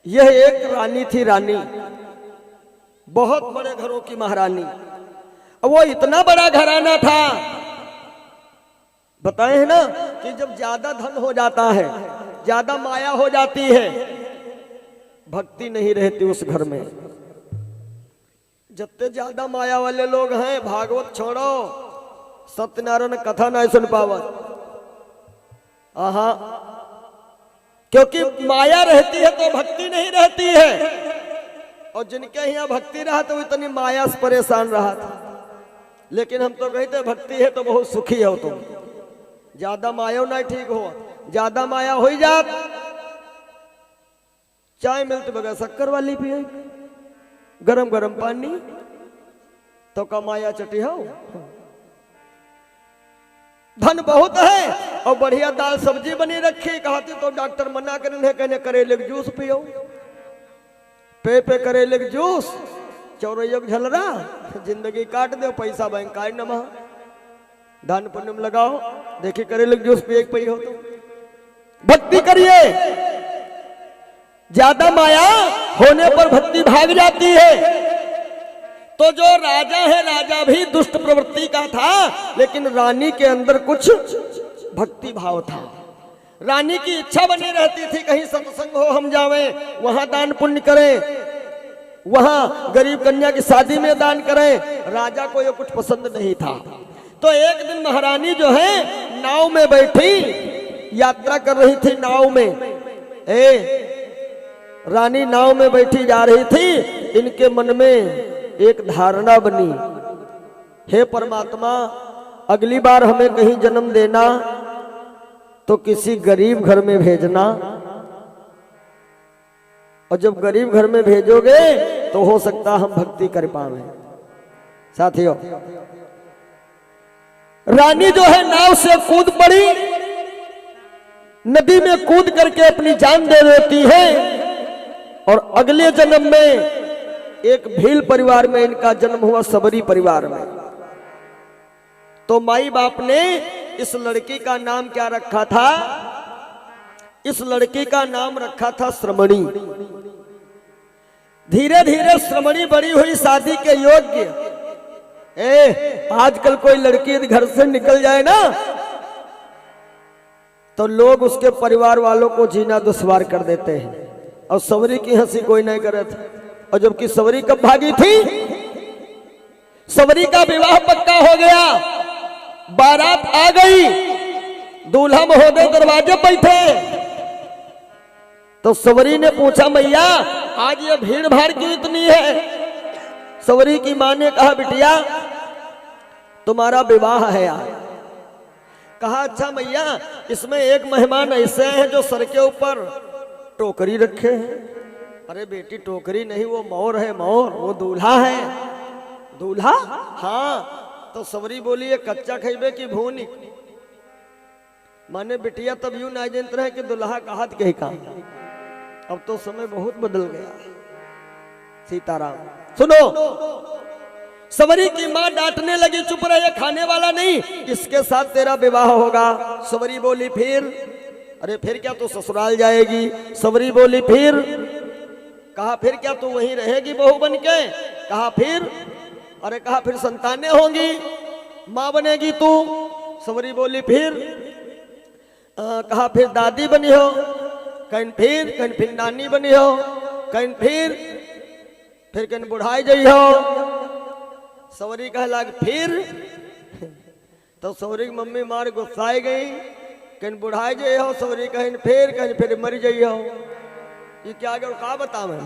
यह एक रानी थी, रानी बहुत बड़े घरों की महारानी। वो इतना बड़ा घराना था, बताए हैं ना कि जब ज्यादा धन हो जाता है, ज्यादा माया हो जाती है, भक्ति नहीं रहती उस घर में। जितने ज्यादा माया वाले लोग हैं, भागवत छोड़ो, सत्यनारायण कथा नहीं सुन पावत। आहा, क्योंकि माया रहती है तो भक्ति नहीं रहती है। और जिनके यहाँ भक्ति रहा तो इतनी माया से परेशान रहा था। लेकिन हम तो कहते भक्ति है तो बहुत सुखी हो तुम। ज्यादा माया ना ठीक हो, ज्यादा माया हो जात, चाय मिलती बगैर शक्कर वाली पिए, गरम गरम पानी तो का माया चटी हो। धन बहुत है और बढ़िया दाल सब्जी बनी रखी, कहती तो डॉक्टर मना करे, कहने करेले के जूस पियो, पे करेले के जूस, चौरैया झलरा, जिंदगी काट दो, पैसा बैंक का नमा, दान पुण्य में लगाओ, देखिए करेले के जूस पिए पी हो तो। भक्ति करिए, ज्यादा माया होने पर भक्ति भाग जाती है। तो जो राजा है, राजा भी दुष्ट प्रवृत्ति का था, लेकिन रानी के अंदर कुछ भक्ति भाव था। रानी की इच्छा बनी रहती थी कहीं सत्संग हो हम जावें, वहां दान पुण्य करें, वहां गरीब कन्या की शादी में दान करें। राजा को ये कुछ पसंद नहीं था। तो एक दिन महारानी जो है नाव में बैठी, यात्रा कर रही थी नाव में। रानी नाव में बैठी जा रही थी, इनके मन में एक धारणा बनी, हे परमात्मा अगली बार हमें कहीं जन्म देना तो किसी गरीब घर में भेजना, और जब गरीब घर में भेजोगे तो हो सकता हम भक्ति कर पावे। साथियों, रानी जो है नाव से कूद पड़ी, नदी में कूद करके अपनी जान दे देती है और अगले जन्म में एक भील परिवार में इनका जन्म हुआ, सबरी परिवार में। तो माई बाप ने इस लड़की का नाम क्या रखा था? इस लड़की का नाम रखा था श्रमणी। धीरे धीरे श्रमणी बड़ी हुई शादी के योग्य। आजकल कोई लड़की घर से निकल जाए ना तो लोग उसके परिवार वालों को जीना दुश्वार कर देते हैं, और सवरी की हंसी कोई नहीं करे था। और जबकि सवरी कब भागी थी? सवरी का विवाह पक्का हो गया, बारात आ गई, दूल्हा महोदय दरवाजे बैठे। तो सवरी ने पूछा, मैया आज ये भीड़ भाड़ क्यों इतनी है? सवरी की मां ने कहा, बिटिया तुम्हारा विवाह है आज। कहा, अच्छा मैया, इसमें एक मेहमान ऐसे हैं जो सर के ऊपर टोकरी रखे हैं। अरे बेटी, टोकरी नहीं, वो मोर है, मोर, वो दूल्हा है। दूल्हा? हाँ। तो सवरी बोली, ये कच्चा खैबे की भूनी? माने बिटिया तब यूं ना जानते है कि दुल्हा का हाथ कहीं का। अब तो समय बहुत बदल गया। सीताराम। सुनो, सवरी की मां डांटने लगी, चुप रहे, खाने वाला नहीं, इसके साथ तेरा विवाह होगा। सवरी बोली, फिर? अरे फिर क्या, तू ससुराल जाएगी? सवरी बोली, फिर? कहा, फिर क्या तू वहीं रहेगी बहू बन के? कहा, फिर? अरे कहा, फिर संतानें होंगी, मां बनेगी तू? सवरी बोली, फिर? कहा, फिर दादी बनी हो? कहीं फिर नानी बनी हो? कहीं फिर कहीं बुढ़ाई गई हो? सवरी कह लग, फिर? तो सवरी की मम्मी मार गुस्साई गई, कहीं बुढ़ाई गई हो? सवरी कहीं फिर मर गई हो। ये क्या का बता मैं?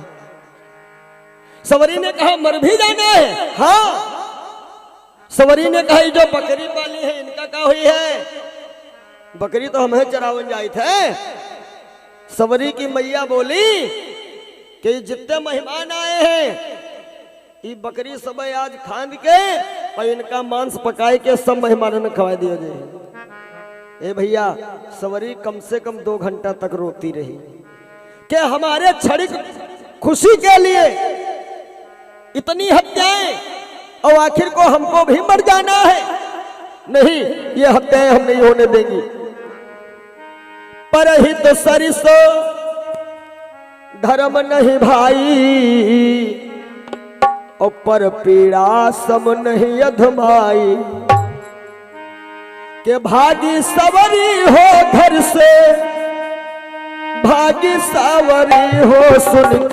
सवरी ने कहा, मर भी जाना है? हाँ। सवरी ने कहा, जो बकरी पाली है इनका क्या हुई है? बकरी तो हमें चरावन जाए थे। सवरी की मैया बोली कि जितने मेहमान आए हैं ये बकरी सब आज खांद के और इनका मांस पकाए के सब मेहमानों ने खवा दिया जाए। भैया, सवरी कम से कम 2 घंटा तक रोती रही कि हमारे क्षणिक खुशी के लिए इतनी हत्याएं, और आखिर को हमको भी मर जाना है। नहीं, ये हत्याएं हम नहीं होने देंगी। परहित सरिसो धर्म नहीं भाई, और पर पीड़ा सम नहीं अधमाई। के भागी सवरी हो घर से, भागी सावरी हो सुन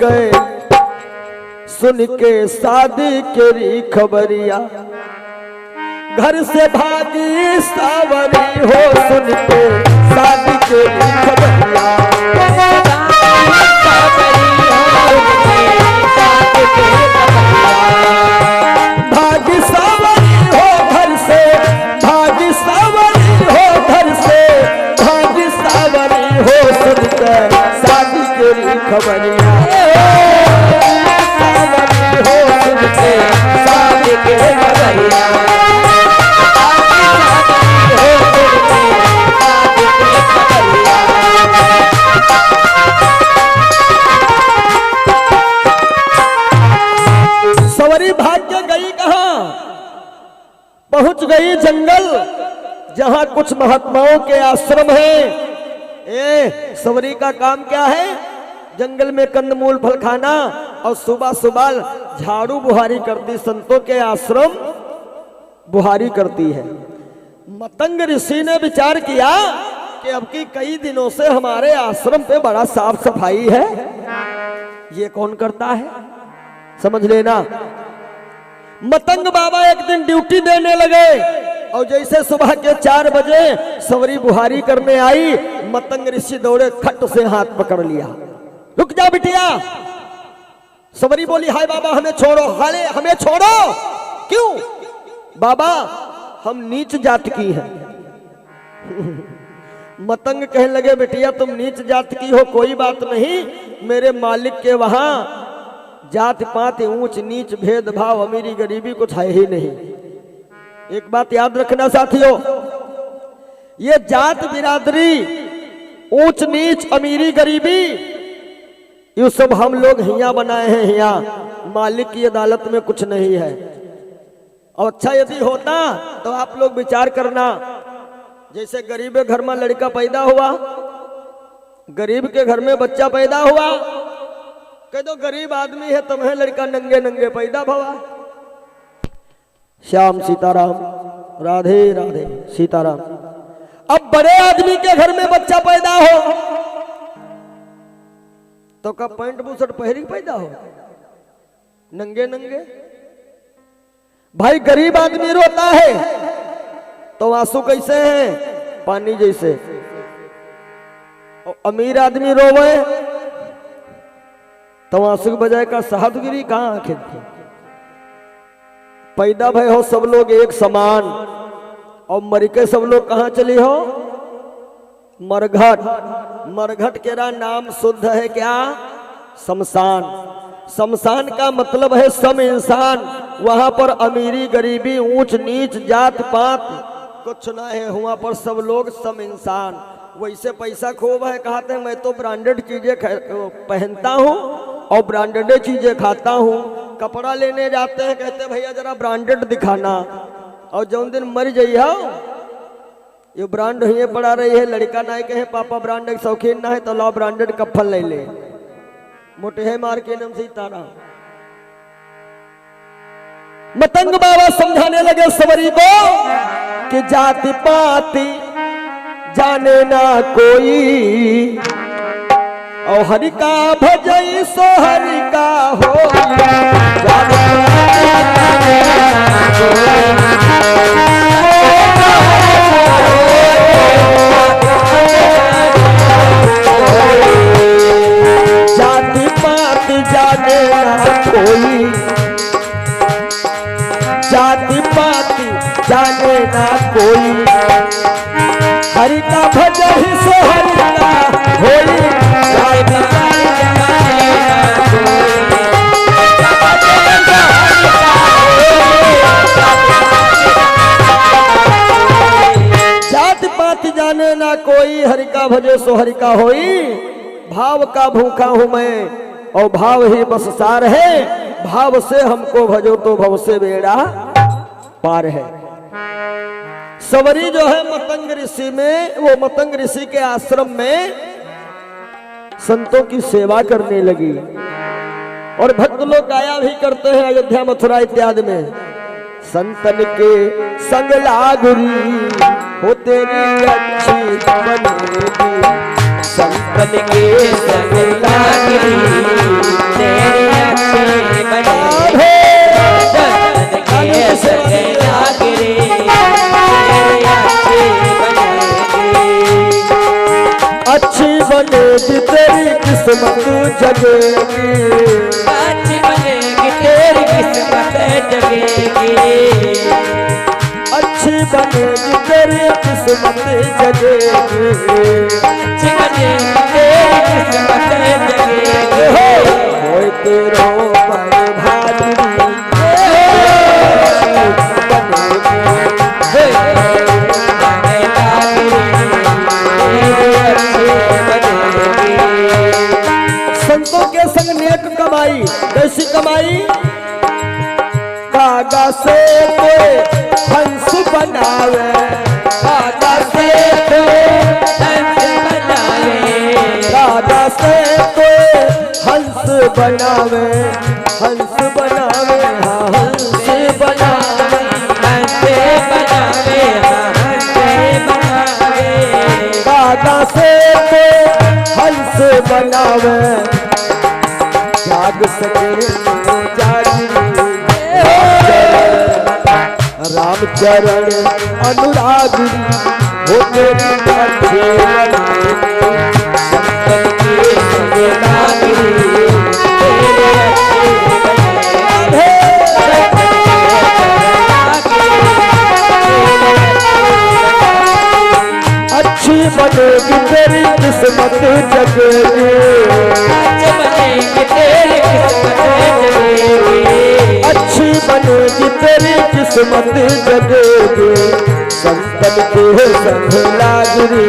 के शादी के खबरिया। घर से भागी सावरी हो सुन के शादी के खबरिया। भागी सावरी हो घर से, भागी सावरी हो घर से, भागी सावरी हो सुन के शादी के खबरिया। सवरी भाग के गई कहां? पहुंच गई जंगल, जहां कुछ महात्माओं के आश्रम है। सवरी का काम क्या है? जंगल में कंदमूल फल खाना और सुबह सुबह झाड़ू बुहारी करती, संतों के आश्रम बुहारी करती है। मतंग ऋषि ने विचार किया कि अब की कई दिनों से हमारे आश्रम पे बड़ा साफ सफाई है, ये कौन करता है? समझ लेना। मतंग बाबा एक दिन ड्यूटी देने लगे, और जैसे सुबह के 4 बजे सवरी बुहारी करने आई, मतंग ऋषि दौड़े, खट से हाथ पकड़ लिया। रुक जा बिटिया। सवरी बोली, हाय बाबा हमें छोड़ो, हाले हमें छोड़ो। क्यों? बाबा हम नीच जात की हैं। मतंग कहने लगे, बिटिया तुम नीच जात की हो कोई बात नहीं, मेरे मालिक के वहां जाति पाति ऊंच नीच भेदभाव अमीरी गरीबी कुछ है ही नहीं। एक बात याद रखना साथियों, ये जात बिरादरी ऊंच नीच अमीरी गरीबी ये सब हम लोग हिया बनाए हैं। हिया मालिक की अदालत में कुछ नहीं है। और अच्छा यदि होता तो आप लोग विचार करना, जैसे गरीब के घर में लड़का पैदा हुआ, गरीब के घर में बच्चा पैदा हुआ, कह दो गरीब आदमी है तुम्हें लड़का नंगे नंगे पैदा भवा। श्याम सीताराम, राधे राधे सीताराम। अब बड़े आदमी के घर में बच्चा पैदा हो तो कब पैंट बुशर्ट पहरी पैदा हो नंगे नंगे। भाई गरीब आदमी रोता है तो आंसू कैसे हैं? पानी जैसे। और अमीर आदमी रोवे तो आंसू के बजाय का शहद गिरी कहां आखिर पैदा भय हो सब लोग एक समान, और मर के सब लोग कहां चली हो? मरघट। मरघट केरा नाम शुद्ध है क्या? शमशान। शमशान का मतलब है सम इंसान। वहां पर अमीरी गरीबी ऊंच नीच जात पात कुछ ना है, वहां पर सब लोग सम इंसान। वैसे पैसा खूब है, कहते हैं मैं तो ब्रांडेड चीजें पहनता हूं और ब्रांडेड चीजें खाता हूं। कपड़ा लेने जाते हैं, कहते भैया जरा ब्रांडेड दिखाना, और जो दिन मर जाइए ये ब्रांड ही पड़ा रही है। लड़का ना कहे पापा ब्रांडेड शौकीन ना है तो ला ब्रांडेड कफन ले ले, मोटे है मार के नम सीताराम। मतंग बाबा समझाने लगे सवरी को कि जाति पाति जाने ना कोई, और हरि का भजई सो हरि का हो। जाति पाति जाने ना कोई, जाति पाति जाने ना कोई, हरि का भजई सो हरि का होई। जाति पाति जाने ना कोई, हरि का भजे सो हरि का होई। भाव का भूखा हूं मैं और भाव ही बस सार है, भाव से हमको भजो तो भव से बेड़ा पार है। सवरी जो है मतंग ऋषि में, वो मतंग ऋषि के आश्रम में संतों की सेवा करने लगी, और भक्त लोग गाया भी करते हैं अयोध्या मथुरा इत्यादि में। संतन के संग लागुरी हो तेरी अच्छी बनेगी, संतन के संग लागुरी तेरी अच्छी बनेगी, संतन के संग लागुरी तेरी अच्छी बनेगी, अच्छी बनेगी तेरी किस्मत जगेगी, अच्छी बनेगी तेरी किस्मत जगेगी, अच्छी बनेगी तेरी किस्मत जगेगी, अच्छी बनेगी तेरी किस्मत जगेगी। होए तेरो पर भारी संतों के संग नेक कमाई। कैसी कमाई? कागा से कोई हंस बनावे, कागा से कागा से कोई हंस बनावे, हंस बनावे हाँ हंस बनावे, हंस बनावे हंस बनावे, कागा से कोई हंस बनावे, जाग सके तो जागरी रामचरण अनुरागी हो तेरी अच्छी संतन के संग लागुरी तेरी अच्छी बनेगी तेरी किस्मत जगेगी, अच्छी बनेगी तेरी किस्मत कि तेरी किस्मत जगेगी संतन के संग लागरी।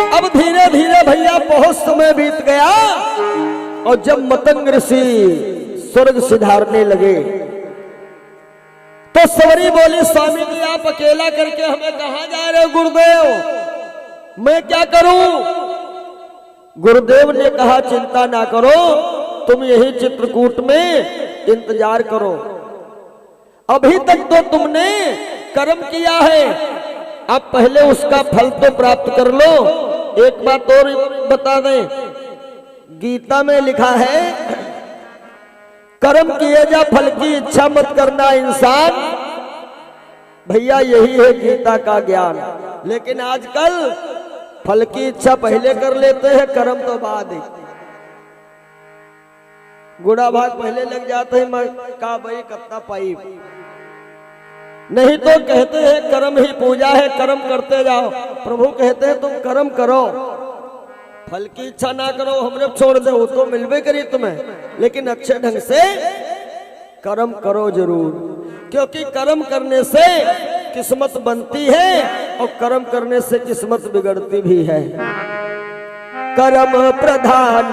अब धीरे धीरे भैया बहुत समय बीत गया और जब मतंग ऋषि स्वर्ग सिधारने लगे तो सवरी बोली, स्वामी जी आप अकेला करके हमें कहां जा रहे हो गुरुदेव, मैं क्या करूं? गुरुदेव ने कहा चिंता ना करो, तुम यही चित्रकूट में इंतजार करो। अभी तक तो तुमने कर्म किया है, अब पहले उसका फल तो प्राप्त कर लो। एक बात और बता दें, गीता में लिखा है कर्म किए जा फल की इच्छा मत करना इंसान। भैया यही है गीता का ज्ञान। लेकिन आजकल फल की इच्छा पहले कर लेते हैं, कर्म तो बाद ही। गुड़ा भाग पहले लग जाते हैं, मैं का भाई कत्ता पाई नहीं तो कहते हैं कर्म ही पूजा है, कर्म करते जाओ। प्रभु कहते हैं तुम कर्म करो, फल की इच्छा ना करो, हमने छोड़ दे, वो तो मिलवे करी तुम्हें, लेकिन अच्छे ढंग से कर्म करो जरूर, क्योंकि कर्म करने से किस्मत बनती है और कर्म करने से किस्मत बिगड़ती भी है। कर्म प्रधान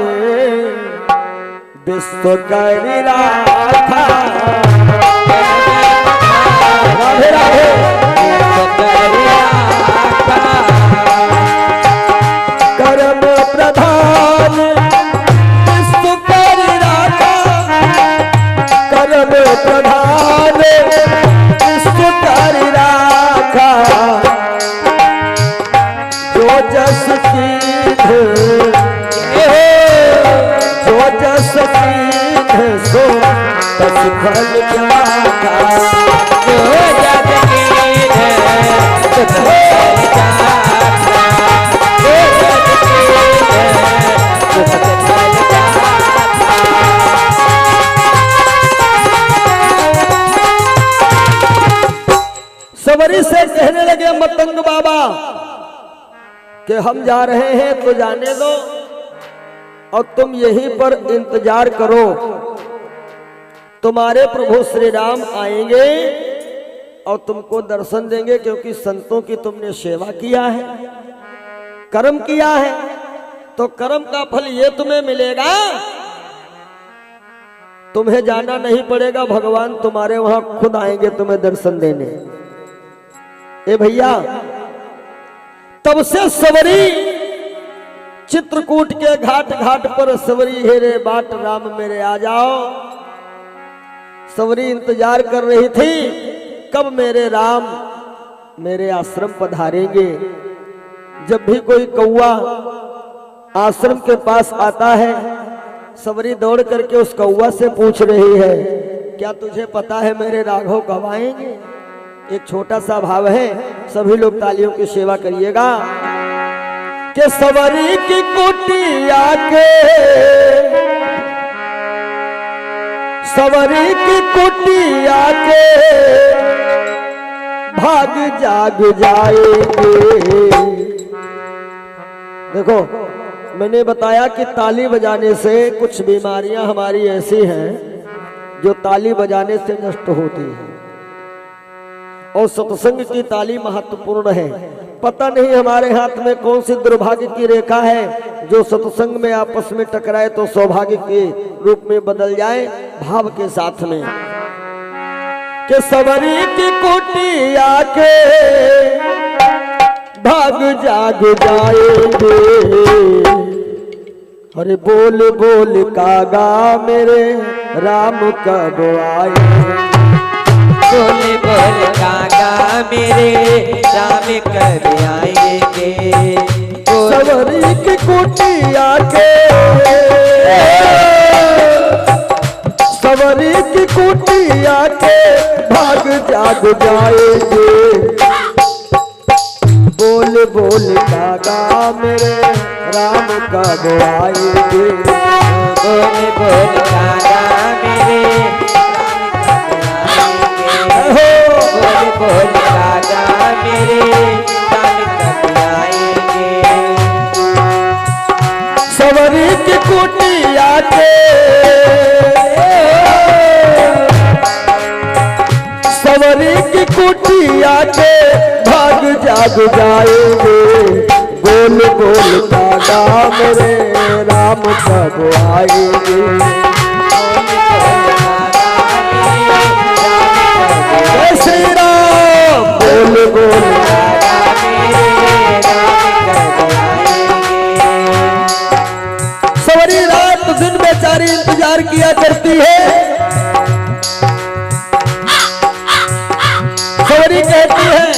विश्व करि राखा। राधे राधे। कर्म प्रधान विश्व करि राखा, कर्म प्रधान विश्व करि राखा। जो जस कीन्ह, जो जस कीन्ह सो तस फल पाखा। सवरी से कहने लगे मतंग बाबा कि हम जा रहे हैं तो जाने दो और तुम यहीं पर इंतजार करो, तुम्हारे प्रभु श्री राम आएंगे और तुमको दर्शन देंगे, क्योंकि संतों की तुमने सेवा किया है, कर्म किया है, तो कर्म का फल ये तुम्हें मिलेगा। तुम्हें जाना नहीं पड़ेगा, भगवान तुम्हारे वहां खुद आएंगे तुम्हें दर्शन देने। ए भैया, तब से सवरी चित्रकूट के घाट घाट पर सवरी हेरे बाट राम मेरे आ जाओ। सवरी इंतजार कर रही थी कब मेरे राम मेरे आश्रम पधारेंगे। जब भी कोई कौआ आश्रम के पास आता है, सवरी दौड़ करके उस कौआ से पूछ रही है, क्या तुझे पता है मेरे राघव कब आएंगे? एक छोटा सा भाव है, सभी लोग तालियों की सेवा करिएगा। कि सवरी की कुटिया के, सवरी की कुटिया के भाग जाग जाएंगे। देखो, मैंने बताया कि ताली बजाने से कुछ बीमारियां हमारी ऐसी हैं जो ताली बजाने से नष्ट होती हैं, और सत्संग की ताली महत्वपूर्ण है। पता नहीं हमारे हाथ में कौन सी दुर्भाग्य की रेखा है जो सत्संग में आपस में टकराए तो सौभाग्य के रूप में बदल जाए, भाव के साथ में। कि सवरी की कुटिया के भाग जाग जाएंगे। अरे बोल बोल कागा मेरे राम कब आएंगे। बोल बोल कागा मेरे राम कब आएंगे। सवरी की कुटिया के, सवरी की कुटिया के भाग जाग जाएंगे। बोल बोल कागा मेरे राम कब आएंगे। बोल बोल कागा मेरे बोल कागा मेरे राम कब आएंगे। सवरी की कुटिया के सवरी की कुटिया के भाग जाग जाएंगे। गोल गोल कागा मेरे राम कब आएंगे। जय श्री राम। गोल गोल सवरी रात दिन बेचारी इंतजार किया करती है। सवरी कहती है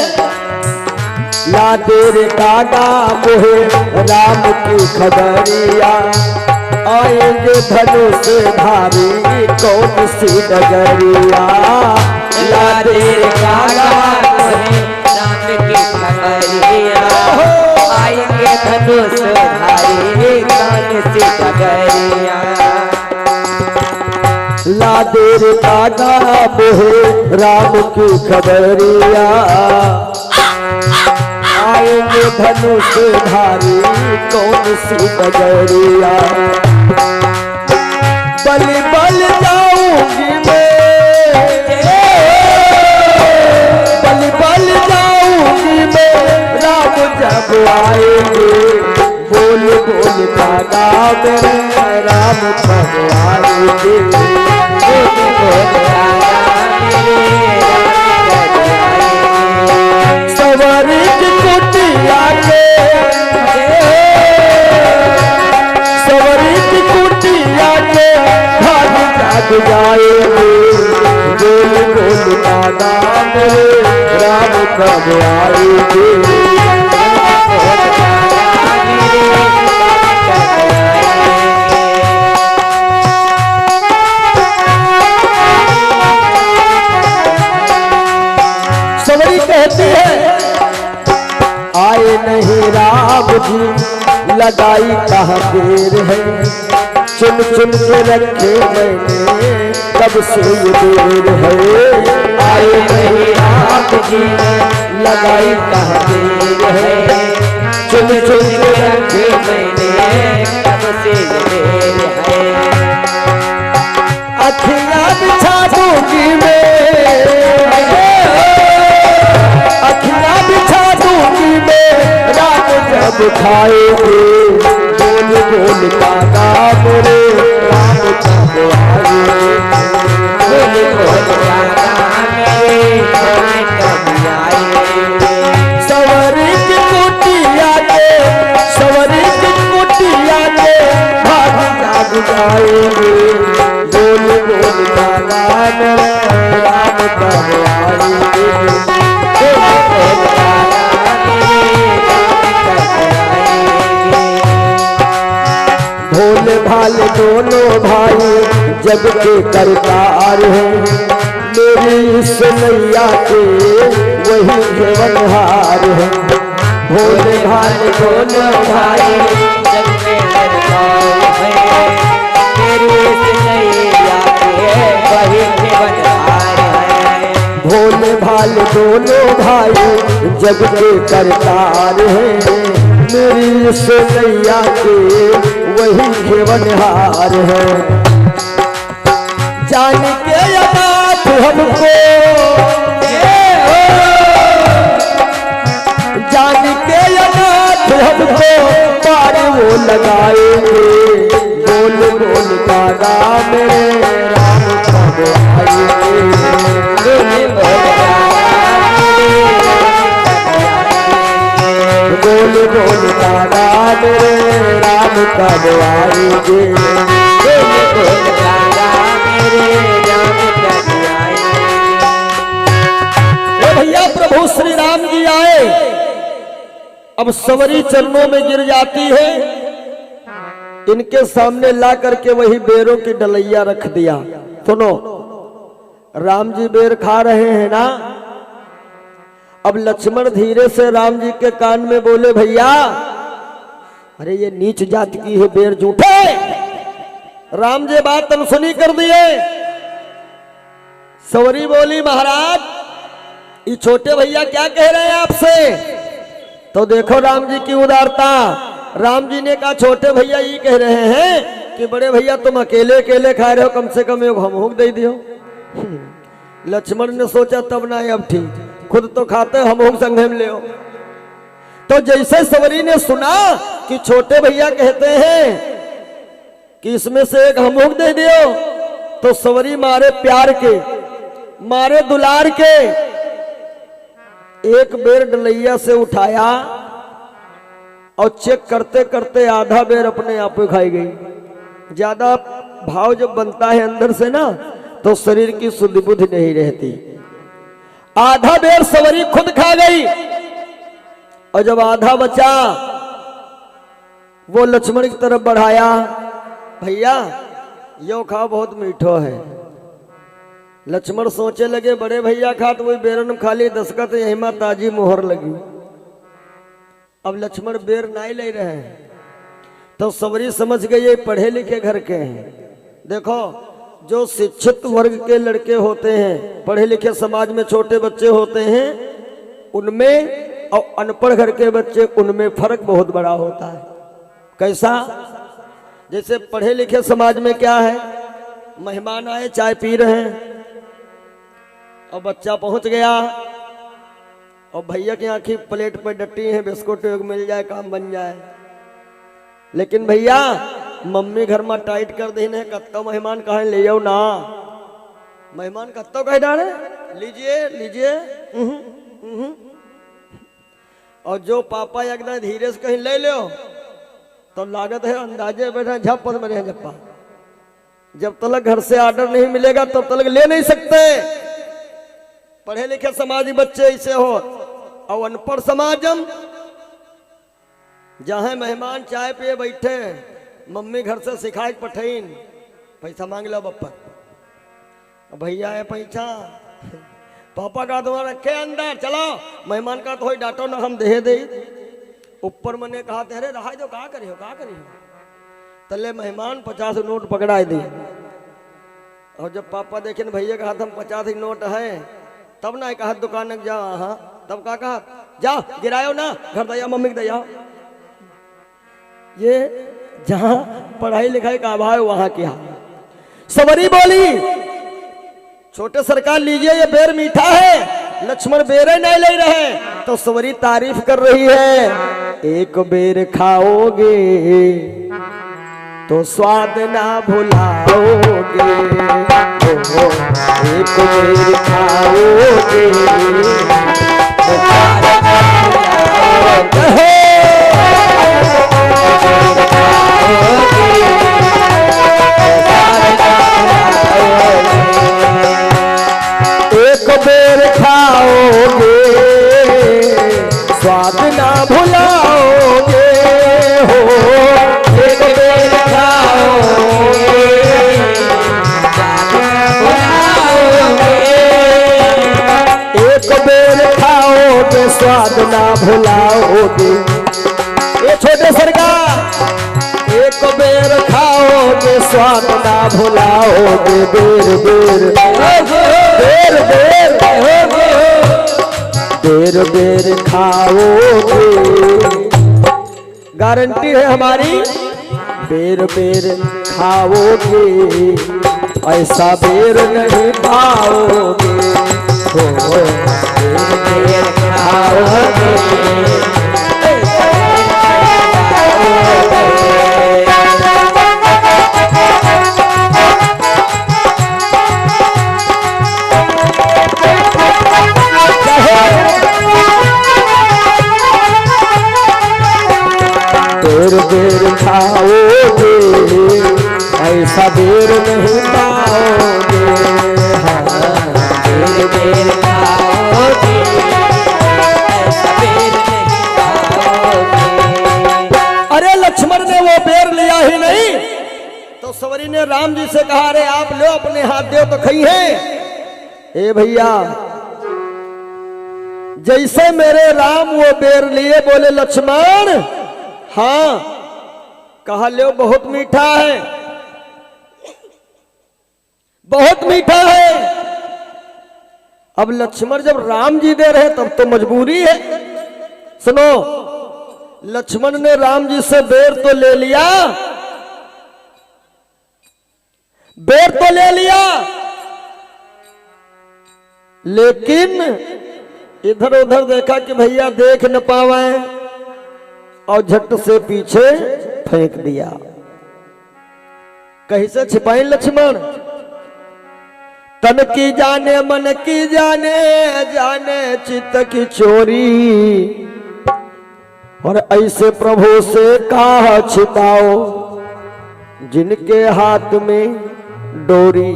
ला तेरे कागा मोहे राम की खबरिया। आएंगे धनुष धारी कौन सी नगरिया। ला तेरे कागा मोहे राम की खबरिया। आएंगे धनुष धारी कौन सी नगरिया। ला तेरे कागा मोहे राम की खबरिया। आएंगे धनुष धारी कौन सी नगरिया। बलि बल जाऊंगी मैं बलि बल जाऊंगी मैं राम जब आएंगे। बोल बोल कागा मेरे राम कब आएंगे। बोल बोल कागा मेरे राम कब आएंगे। सवारी की कुटिया के सवारी की कुटिया के भाग जाग जाएंगे। गोल गोल कागा मेरे राम कब आएंगे। सवरी कहती है आए नहीं राम जी लगाई कहाँ देर है। चुन चुन के रखे मैंने कब से ये देर है। आए नहीं राम जी लगाई कहाँ देर है। चुन चुन के रखे मैंने कब से देर है। अखियाँ बिछा दूंगी मैं अखियाँ बिछा दूंगी मैं रात जब खाएंगे। बोल बोल कागा मेरे राम कब आएंगे। बोल बोल कागा मेरे राम कब आएंगे। सवरी की कुटिया के सवरी की कुटिया के भाग जाग जाएंगे। बोल बोल कागा मेरे राम कब आएंगे। भोले भाले दोनों भाई जग के करतार हैं। मेरी इस नैया के वही जीवनहार है। भोले भाले दोनों भाई जग में दरबार है। तेरी सिनैया के वही जीवनहार है। भोले भाले दोनों भाई जग के करतार हैं। मेरी इस नैया के वही जीवनहार है। जान के अनाथ हमको जान के अनाथ हमको पार वो लगाएंगे। बोल बोल कागा मेरे राम कब आएंगे। बोल बोल कागा मेरे राम कब आएंगे। बोल बोल कागा मेरे राम कब आएंगे। बोल बोल कागा मेरे राम कब आएंगे। ए भैया प्रभु श्री राम जी आए। अब सवरी चरणों में गिर जाती है। इनके सामने ला करके वही बेरों की डलैया रख दिया। सुनो राम जी बेर खा रहे हैं ना। अब लक्ष्मण धीरे से राम जी के कान में बोले भैया अरे ये नीच जाति की है बेर झूठे। राम जी बात अनसुनी कर दिए। सवरी बोली महाराज ये छोटे भैया क्या कह रहे हैं आपसे? तो देखो राम जी की उदारता। राम जी ने कहा छोटे भैया ये कह रहे हैं कि बड़े भैया तुम अकेले अकेले खा रहे हो, कम से कम एक हम दे दियो। लक्ष्मण ने सोचा तब ना अब ठीक, खुद तो खाते हम संगे में ले। तो जैसे सवरी ने सुना कि छोटे भैया कहते हैं कि इसमें से एक हम दे दियो, तो सवरी मारे प्यार के, मारे दुलार के एक बेर डलैया से उठाया और चेक करते करते आधा बेर अपने आप में खाई गई। ज्यादा भाव जब बनता है अंदर से ना, तो शरीर की शुद्धि बुद्धि नहीं रहती। आधा बेर सवरी खुद खा गई और जब आधा बचा वो लक्ष्मण की तरफ बढ़ाया, भैया यो खाओ बहुत मीठो है। लक्ष्मण सोचे लगे बड़े भैया खा तो वही बेरन खाली दस्खत यही मां ताजी मोहर लगी। अब लक्ष्मण बेर नहीं ले रहे हैं, तो सवरी समझ गए ये पढ़े लिखे घर के हैं। देखो जो शिक्षित वर्ग के लड़के होते हैं, पढ़े लिखे समाज में छोटे बच्चे होते हैं, उनमें और अनपढ़ घर के बच्चे उनमें फर्क बहुत बड़ा होता है। कैसा? जैसे पढ़े लिखे समाज में क्या है, मेहमान आए चाय पी रहे हैं और बच्चा पहुंच गया और भैया की आंखी प्लेट पर डटी है, बिस्कुट मिल जाए काम बन जाए। लेकिन भैया मम्मी घर में टाइट कर दी है, कत्तो मेहमान कहे ले आओ ना, मेहमान कत्तो कह डाले लीजिए लीजिए। और जो पापा एकदम धीरे से कहीं ले लो तो लागत है अंदाजे बैठा झप्पा मेरे झप्पा। जब तक घर से ऑर्डर नहीं मिलेगा तब तक ले नहीं सकते। पढ़े लिखे समाजी बच्चे ऐसे हो, और अनपढ़ समाजम जहां मेहमान चाय पिए बैठे, मम्मी घर से सिखाई पठैन पैसा मांग लो बप्पा, भैया है पैसा, पापा का तुम्हारा रखे अंदर चलो, मेहमान का तो डांटो ना हम दे दे। ऊपर मैंने कहा अरे रहा जो कहा करियो तले मेहमान 50 नोट पकड़ाए दी। और जब पापा देखे भैया का हाथ हम 50 नोट है, तब ना कहा दुकान में जाओ, हाँ तब कहा जाओ गिरायो ना घर दया मम्मी को दया। ये जहां पढ़ाई लिखाई का अभाव है वहां क्या। सवरी बोली छोटे सरकार लीजिए ये बेर मीठा है, लक्ष्मण बेरे नहीं ले रहे। तो सवरी तारीफ कर रही है, एक बेर खाओगे तो स्वाद ना भुलाओगे, एक बेर खाओगे तो स्वाद ना भुलाओगे। एक बेर खाओगे स्वाद ना भुलाओगे हो, एक बेर खाओगे एक बेर खाओगे स्वाद ना भुलाओगे। ये छोटे सरकार एक बेर खाओगे स्वाद ना भुलाओगे, बेर बेर बेर बेर बेर बेर खाओगे। गारंटी है हमारी, बेर बेर खाओगे ऐसा बेर नहीं पाओगे हो, बेर बेर खाओगे। बेर बेर खाओगे ऐसा बेर नहीं पाओगे, हाँ बेर बेर खाओगे ऐसा बेर नहीं पाओगे। अरे लक्ष्मण ने वो बेर लिया ही नहीं तो सवरी ने राम जी से कहा अरे आप लो अपने हाथ दो तो खाई है। ए भैया जैसे मेरे राम वो बेर लिए बोले लक्ष्मण हाँ कहा लो बहुत मीठा है, बहुत मीठा है। अब लक्ष्मण जब राम जी दे रहे तब तो मजबूरी है। सुनो, लक्ष्मण ने राम जी से बेर तो ले लिया, बेर तो ले लिया, लेकिन इधर उधर देखा कि भैया देख न पावे और झट से पीछे फेंक दिया। कैसे छिपाई लक्ष्मण? तन की जाने मन की जाने, जाने चित्त की चोरी, और ऐसे प्रभु से कहा छिपाओ जिनके हाथ में डोरी।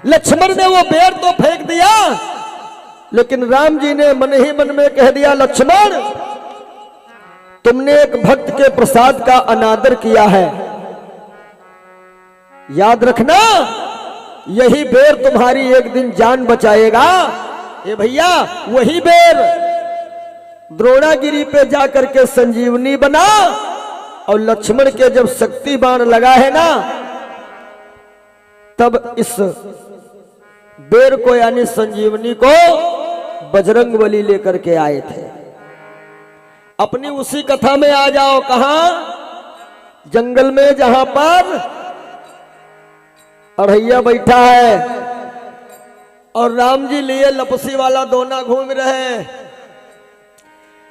लक्ष्मण ने वो बेर तो फेंक दिया, लेकिन राम जी ने मन ही मन में कह दिया, लक्ष्मण तुमने एक भक्त के प्रसाद का अनादर किया है, याद रखना यही बेर तुम्हारी एक दिन जान बचाएगा। ये भैया वही बेर द्रोणागिरी पे जाकर के संजीवनी बना, और लक्ष्मण के जब शक्ति बाण लगा है ना, तब इस बेर को यानी संजीवनी को बजरंगबली लेकर के आए थे। अपनी उसी कथा में आ जाओ। कहां? जंगल में, जहां पर अढ़ैया बैठा है और राम जी लिए लपसी वाला दोना घूम रहे हैं।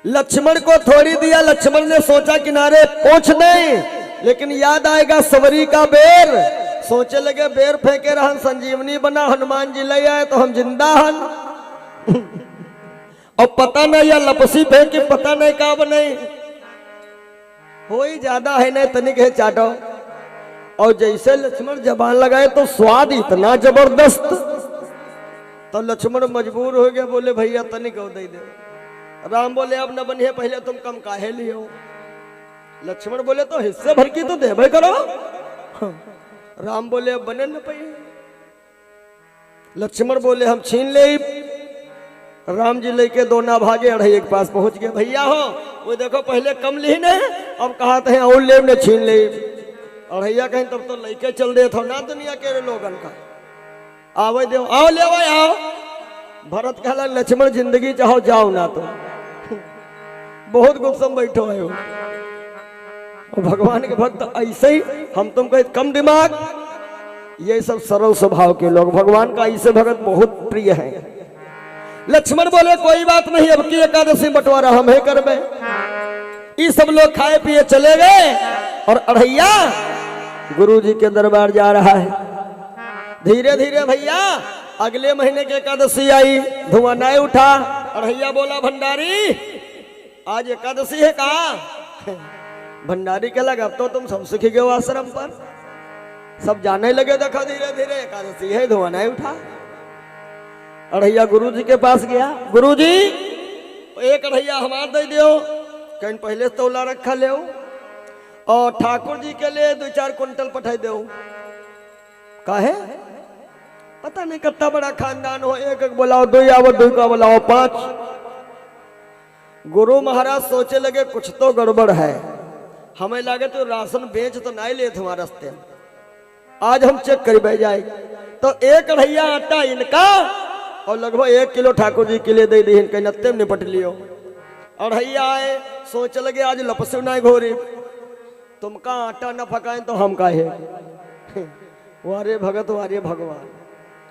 लक्ष्मण को थोड़ी दिया, लक्ष्मण ने सोचा किनारे पहुंच नहीं, लेकिन याद आएगा सवरी का बेर। सोचे लगे बेर फेंके रहन संजीवनी बना, हनुमान जी ले आए तो हम जिंदा हन। और पता नहीं या लपसी फेंके, पता नहीं का बने, हो ही ज्यादा है नहीं तनिक है चाटो। और जैसे लक्ष्मण जबान लगाए तो स्वाद इतना जबरदस्त, तो लक्ष्मण मजबूर हो गया, बोले भैया तनिक दे दे। राम बोले अब न बनिए, पहले तुम कम काहे लियो। लक्ष्मण बोले तो हिस्से भर की तो देवे करो। राम बोले अब बने न पाइए। लक्ष्मण बोले हम छीन ले। राम जी लेके दोना भागे, अढ़ैया के पास पहुंच गए। भैया हो वो देखो पहले कम ली ने, अब कहा थे और ले ने छीन ले। अढ़ैया कहीं तब तो लेके चल दे थो ना दुनिया के लोगन का। आवे दो, आओ ले आओ। भरत कहला लक्ष्मण जिंदगी चाहो जाओ ना तो बहुत गुस्सा बैठो है वो। भगवान के भक्त ऐसे ही, हम तुम कहे कम दिमाग, ये सब सरल स्वभाव के लोग भगवान का ऐसे भगत बहुत प्रिय है। लक्ष्मण बोले कोई बात नहीं, अब की एकादशी बंटवारा हम ही करबे। ये सब लोग खाए पिए चले गए और अढ़ैया गुरु जी के दरबार जा रहा है। धीरे धीरे भैया अगले महीने की एकादशी आई, धुआं नहीं उठा। अढ़ैया बोला भंडारी आज एकादशी है कहा? भंडारी के लगा अब तो तुम सब सीख गए आश्रम पर, सब जाने लगे। देखो धीरे धीरे एकादशी है, धुआं नहीं उठा। अढ़ैया गुरु जी के पास गया, गुरु जी एक अढ़ैया हमार दे दो। कहीं पहले तौला रखा ले, और ठाकुर जी के लिए 2-4 कुंटल पठाई दो। काहे? पता नहीं कितना बड़ा खानदान हो, एक एक बोलाओ 2 आवो, 2 का बोलाओ 5। गुरु महाराज सोचे लगे कुछ तो गड़बड़ है, हमें लगे तो राशन बेच तो नहीं ले तुम्हारे रास्ते, आज हम चेक कर बह जाए। तो एक अढ़ैया आटा इनका और लगभग 1 किलो ठाकुर जी के लिए दे दी, इनके नत्ते में निपट लियो। अढ़ैया आए, सोच लगे आज लपसू नहीं घोरी, तुमका आटा न पकाए तो हम काहे। वारे भगत वारे भगवान,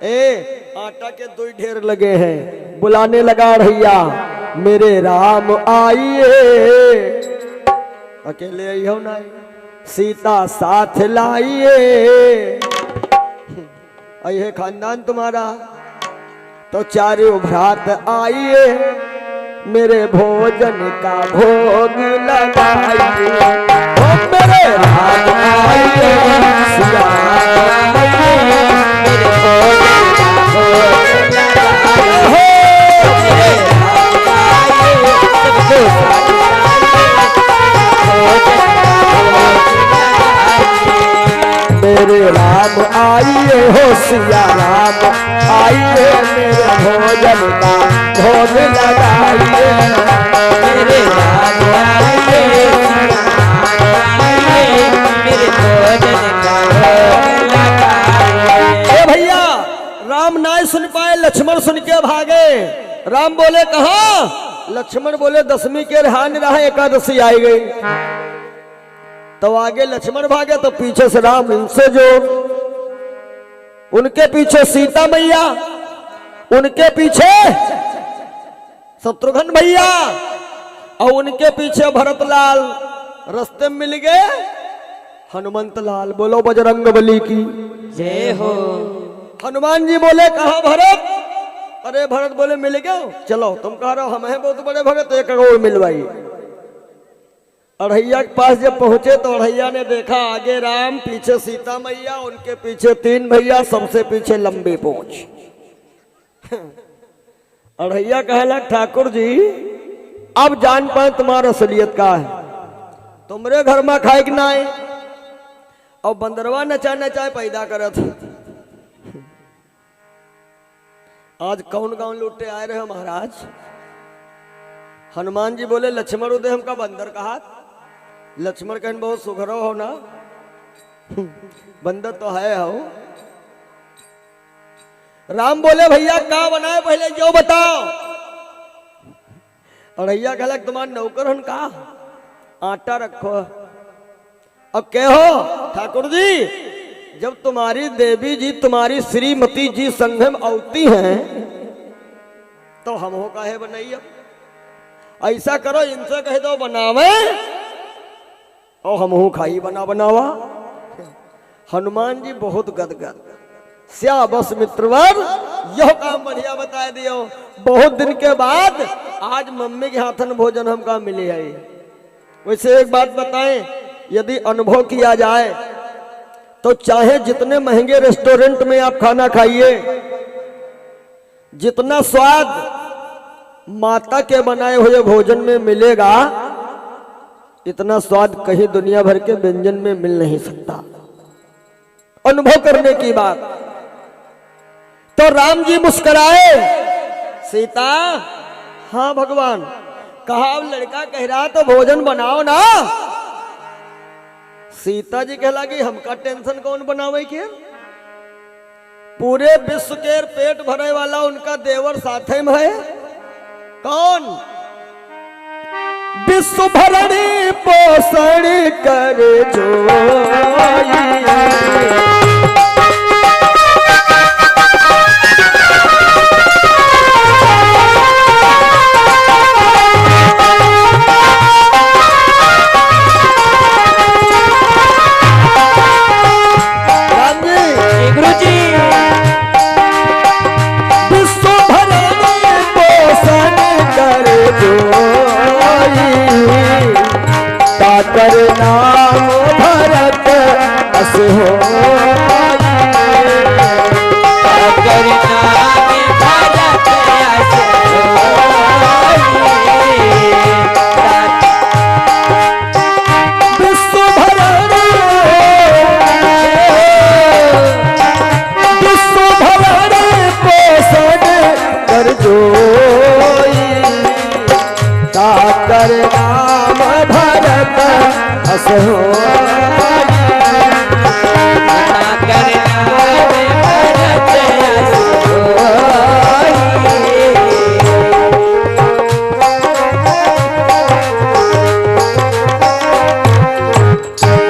ए आटा के 2 ढेर लगे हैं। बुलाने लगा अढ़ैया, मेरे राम आइए, अकेले आई हो ना, सीता साथ लाइए। ये खानदान तुम्हारा, तो चारों भ्रात आइए, मेरे भोजन का भोग लगाइए। मेरे राम आइए, सिया राम आइए, मेरे भोजन का भोग लगाइए। मेरे राम आइए हो सिया राम आइए, मेरे भोजन का भोग लगाइए। मेरे राम आइए, मेरे भोजन का भोग लगाइए। भैया राम नाय सुन पाए, लक्ष्मण सुन के भागे। राम बोले कहा? लक्ष्मण बोले दशमी के रिहान रहा, एकादशी आई गई। तो आगे लक्ष्मण भागे तो पीछे से राम इनसे जोड़, उनके पीछे सीता मैया, उनके पीछे शत्रुघ्न भैया और उनके पीछे भरतलाल। रास्ते में मिल गए हनुमंत लाल। बोलो बजरंग बली की जय हो। हनुमान जी बोले कहा भरत? अरे भरत बोले मिल गए, चलो तुम कह रहे हो हम हैं बहुत बड़े भगत, एक और मिलवाई। अढ़ैया के पास जब पहुंचे तो अढ़ैया ने देखा आगे राम, पीछे सीता मैया, उनके पीछे 3 भैया, सबसे पीछे लंबी पूंछ। अढ़ैया कहला ठाकुर जी अब जान पाए तुम्हारा असलियत का है, तुमरे घर में खाए कि ना है और बंदरवा नचा नचाए पैदा करत। आज कौन गांव लूटे आए रहे महाराज? हनुमान जी बोले लक्ष्मण उदय हमका बंदर कहा। लक्ष्मण कहन बहुत सुघरो हो ना, बंदर तो है हो। राम बोले भैया क्या बनाए पहले जो बताओ। अढ़ैया कहला तुम्हारा नौकर हन का, आटा रखो। अब क्या हो ठाकुर जी, जब तुम्हारी देवी जी, तुम्हारी श्रीमती जी संघम औती हैं तो हम हो काहे बनाइए। ऐसा करो इनसे कह दो बनावे और हम हो खाई बना बनावा। हनुमान जी बहुत गदगद, स्या बस मित्रवर यह काम बढ़िया बता दियो। बहुत दिन के बाद आज मम्मी के हाथन भोजन हमका मिले है। वैसे एक बात बताएं, यदि अनुभव किया जाए तो चाहे जितने महंगे रेस्टोरेंट में आप खाना खाइए, जितना स्वाद माता के बनाए हुए भोजन में मिलेगा, इतना स्वाद कहीं दुनिया भर के व्यंजन में मिल नहीं सकता। अनुभव करने की बात। तो राम जी मुस्कुराए, सीता हाँ भगवान। कहा अब लड़का कह रहा तो भोजन बनाओ ना। सीता जी कहला कि हमका टेंशन कौन बनावे के, पूरे विश्व के पेट भरे वाला उनका देवर साथे में है। कौन? विश्व भरणी पोषण कर जोई, कर नाम भरत अस हो, कर नाम भरत अस विश्व भरणी पोषण कर जोई, कर नाम भरत अस हो, कर नाम भरत अस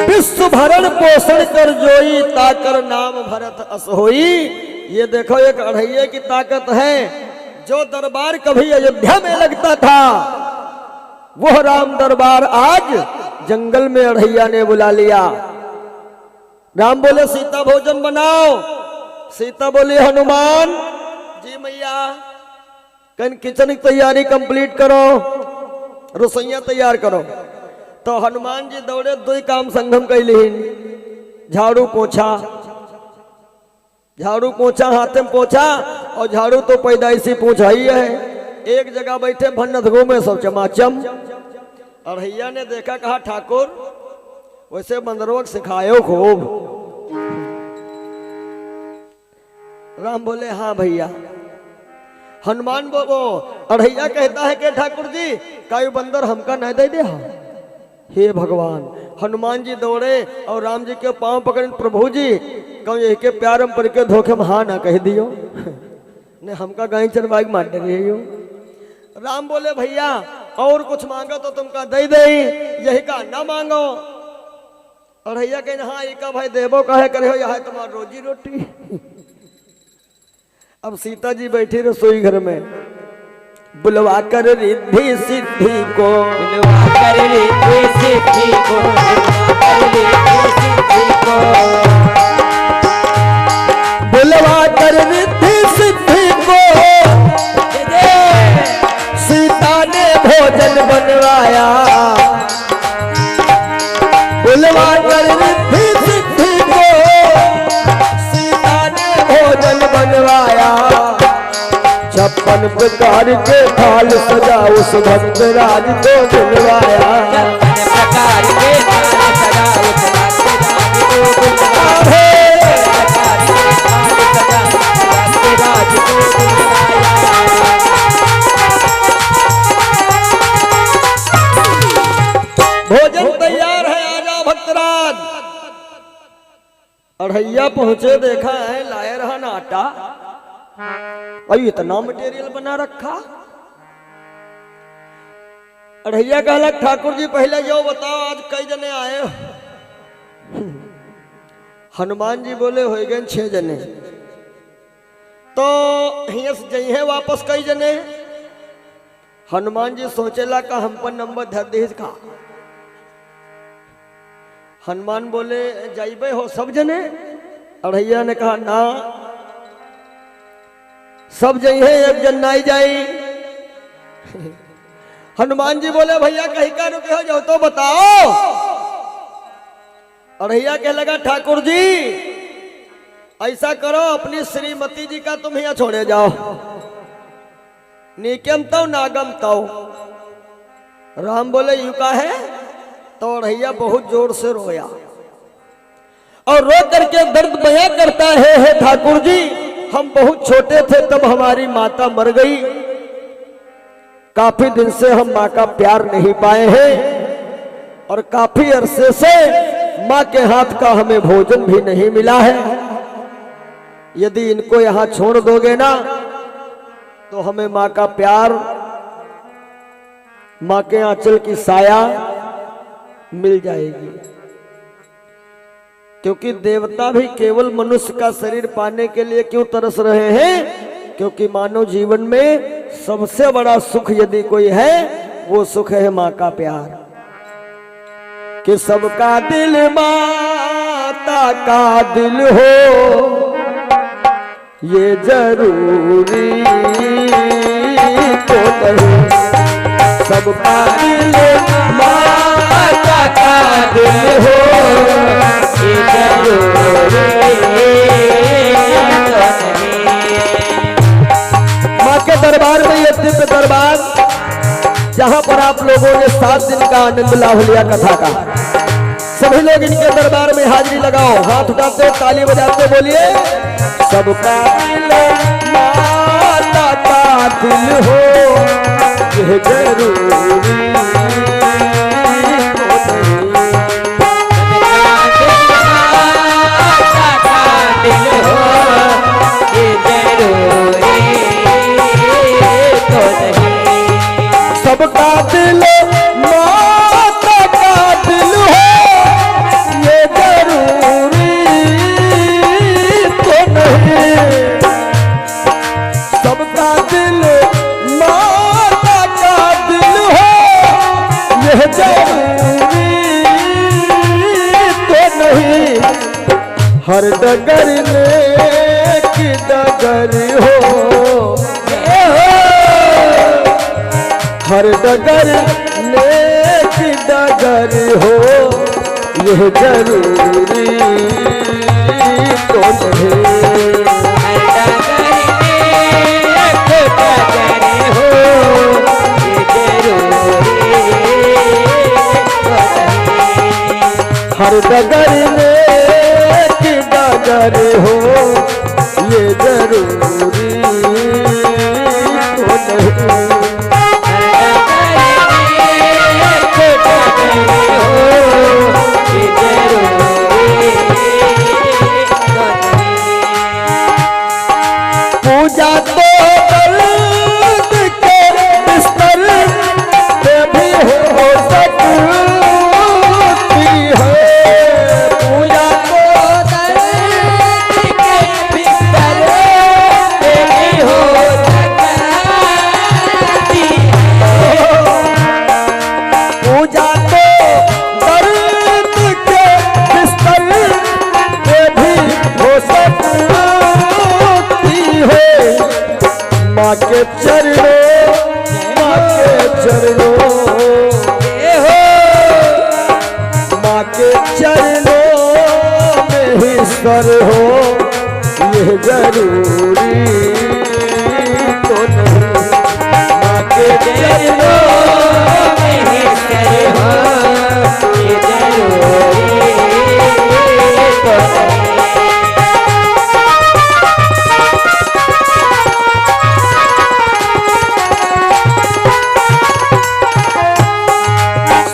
विश्व भरण पोषण कर जोई, ताकर नाम भरत अस होई। ये देखो एक अढ़ैये की ताकत है। जो दरबार कभी अयोध्या में लगता था, वह राम दरबार आज जंगल में अढ़ैया ने बुला लिया। राम बोले सीता भोजन बनाओ। सीता बोली हनुमान जी मैया कहीं किचन की तैयारी कंप्लीट करो, रसोईया तैयार करो। तो हनुमान जी दौड़े, दो काम संगम कैलिन, झाड़ू पोछा। झाड़ू पोछा हाथ में पोछा, और झाड़ू तो पैदाइशी पोछा ही है। एक जगह बैठे भन्नत घूमे सब चमाचम। अढ़ैया ने देखा, कहा ठाकुर वैसे बंदरों को सिखायो खूब। राम बोले हाँ भैया। हनुमान बोलो, अढ़ैया कहता है कि ठाकुर जी कायु बंदर हमका नहीं दे दे। हे भगवान। हनुमान जी दौड़े और राम जी के पांव पकड़े, प्रभु जी कहूँ यही के प्यार में पड़ के धोखे में हाँ ना कह दियो। ने हमका गाय चरवाई मार दे रही हो। राम बोले भैया और कुछ मांगो तो तुमका दे दे, यही का ना मांगो। और भैया कहे हाँ ये का भाई देवो कहे करे हो, यह तुम्हारी रोजी रोटी। अब सीता जी बैठी रसोई घर में, बुलवा कर रिद्धि सिद्धि को, बुलवा कर रिद्धि सिद्धि को, बुलवा कर रिद्धि सिद्धि को, सीता ने भोजन बनवाया। बुलवा कर रिद्धि सिद्धि को, सीता ने भोजन बनवाया। 56 प्रकार के थाल सजा उस भक्त राज को बुलवाया। 56 प्रकार के थाल सजा उस भक्त राज को बुलवाया। भोजन तैयार है, आजा भक्तराज। अढ़ैया पहुंचे, देखा है लाए रहा ना आटा, और इतना मटेरियल बना रखा। अढ़ैया कहला ठाकुर जी पहले जो बताओ आज कई जने आए हो। हनुमान जी बोले हो गए 6 जने, तो हिया से जइहे वापस कई जने। हनुमान जी सोचेला का हम पर नंबर धर दे का। हनुमान बोले जाइबे हो सब जने। अढ़ैया ने कहा ना, सब जइहे एक जन नाई जाई। हनुमान जी बोले भैया कहीं का रुके हो, जाओ तो बताओ। अढ़ैया कह लगा ठाकुर जी ऐसा करो अपनी श्रीमती जी का तुम यहाँ छोड़े जाओ, नीकम तो नागम तो। राम बोले यू का है, तो अढ़ैया बहुत जोर से रोया और रो करके दर्द बयां करता है, हे ठाकुर जी हम बहुत छोटे थे तब हमारी माता मर गई, काफी दिन से हम माँ का प्यार नहीं पाए हैं और काफी अरसे से माँ के हाथ का हमें भोजन भी नहीं मिला है। यदि इनको यहाँ छोड़ दोगे ना तो हमें माँ का प्यार, माँ के आंचल की साया मिल जाएगी। क्योंकि देवता भी केवल मनुष्य का शरीर पाने के लिए क्यों तरस रहे हैं, क्योंकि मानव जीवन में सबसे बड़ा सुख यदि कोई है वो सुख है माँ का प्यार। कि सबका दिल माता का दिल हो ये जरूरी तो नहीं, सबका दिल माता का दिल हो ये जरूरी तो नहीं। माँ के दरबार में ये दिव्य दरबार जहां पर आप लोगों ने 7 दिन का आनंद लाभ लिया कथा का, सभी लोग इनके दरबार में हाजिरी लगाओ, हाथ उठाते ताली बजाते बोलिए सबका दिल माता का दिल हो यह जरूरी सबका दिल माता का दिल हो ये जरूरी तो नहीं, सबका दिल माता का दिल हो ये जरूरी तो नहीं। हर डगर नेक डगर हो, हर डगर नेक डगर हो यह जरूरी तो नहीं। हर डगर नेक डगर हो ये जरूरी तो नहीं। पूजा तो कर हो ये जरूरी तो नहीं। माँ के चरणों में करे हो ये जरूरी तो नहीं।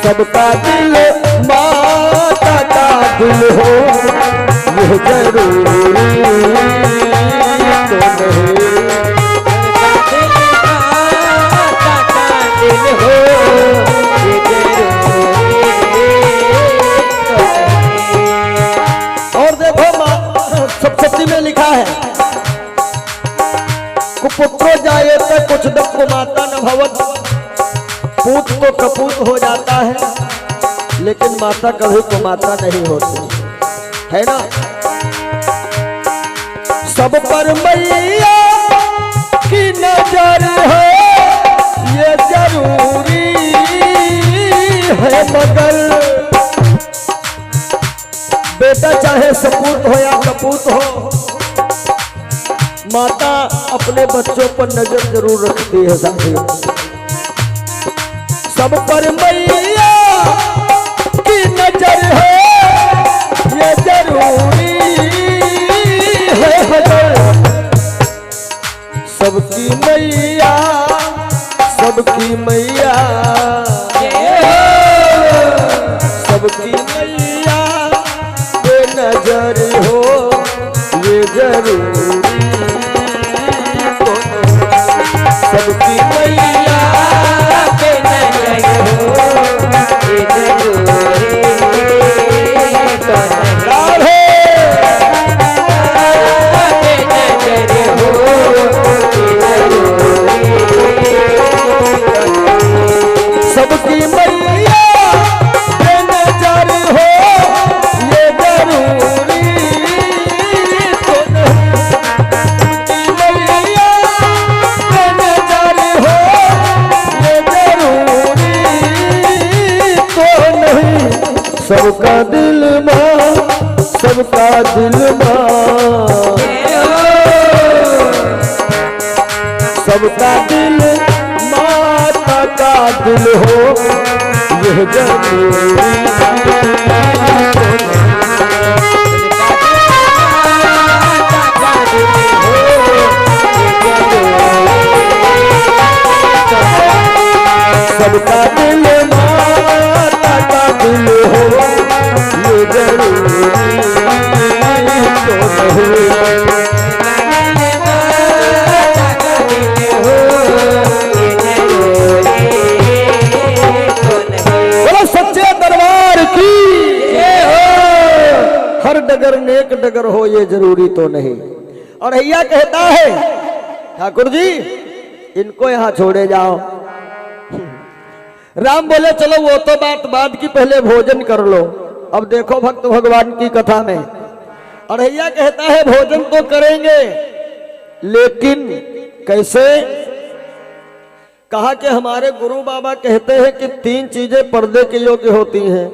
सबका दिल माता का दिल हो यह जरूरी तो नहीं। दिल हो ये जरूरी तो नहीं। और देखो सप्तशती में लिखा है कुपुत्रो जाये तो कुछ दक्ष माता न भवत। पूत तो कपूत हो जाता है लेकिन माता कभी कुमाता नहीं होती है ना। सब पर मैया की नजर है ये जरूरी है मगर बेटा चाहे सपूत हो या कपूत हो माता अपने बच्चों पर नजर जरूर रखती है साथियों। सब पर मैया की नजर है ये जरूरी है मगर सबकी मैया सबकी मैया सबकी मैया पे नजर हो ये जरूरी तो नहीं। सबकी मैया पे नजर हो ये जरूरी तो नहीं। राधे पे नजर हो ये जरूरी तो नहीं। सबकी मैया पे नजर हो ये जरूरी तो नहीं। सबकी मैया पे नजर हो ये जरूरी तो नहीं। सबका दिल माँ सबका दिल माँ सबका दिल माता का दिल हो यह जरूरी सबका दिल माता का दिल हो ये जरूरी तो नहीं। बोलो सच्चे दरबार की हर डगर नेक डगर हो ये जरूरी तो नहीं। और भैया कहता है ठाकुर जी इनको यहाँ छोड़े जाओ। राम बोले चलो वो तो बात बाद की पहले भोजन कर लो। अब देखो भक्त भगवान की कथा में अढ़ैया कहता है भोजन तो करेंगे लेकिन कैसे। कहा कि हमारे गुरु बाबा कहते हैं कि 3 चीजें पर्दे के योग्य होती हैं।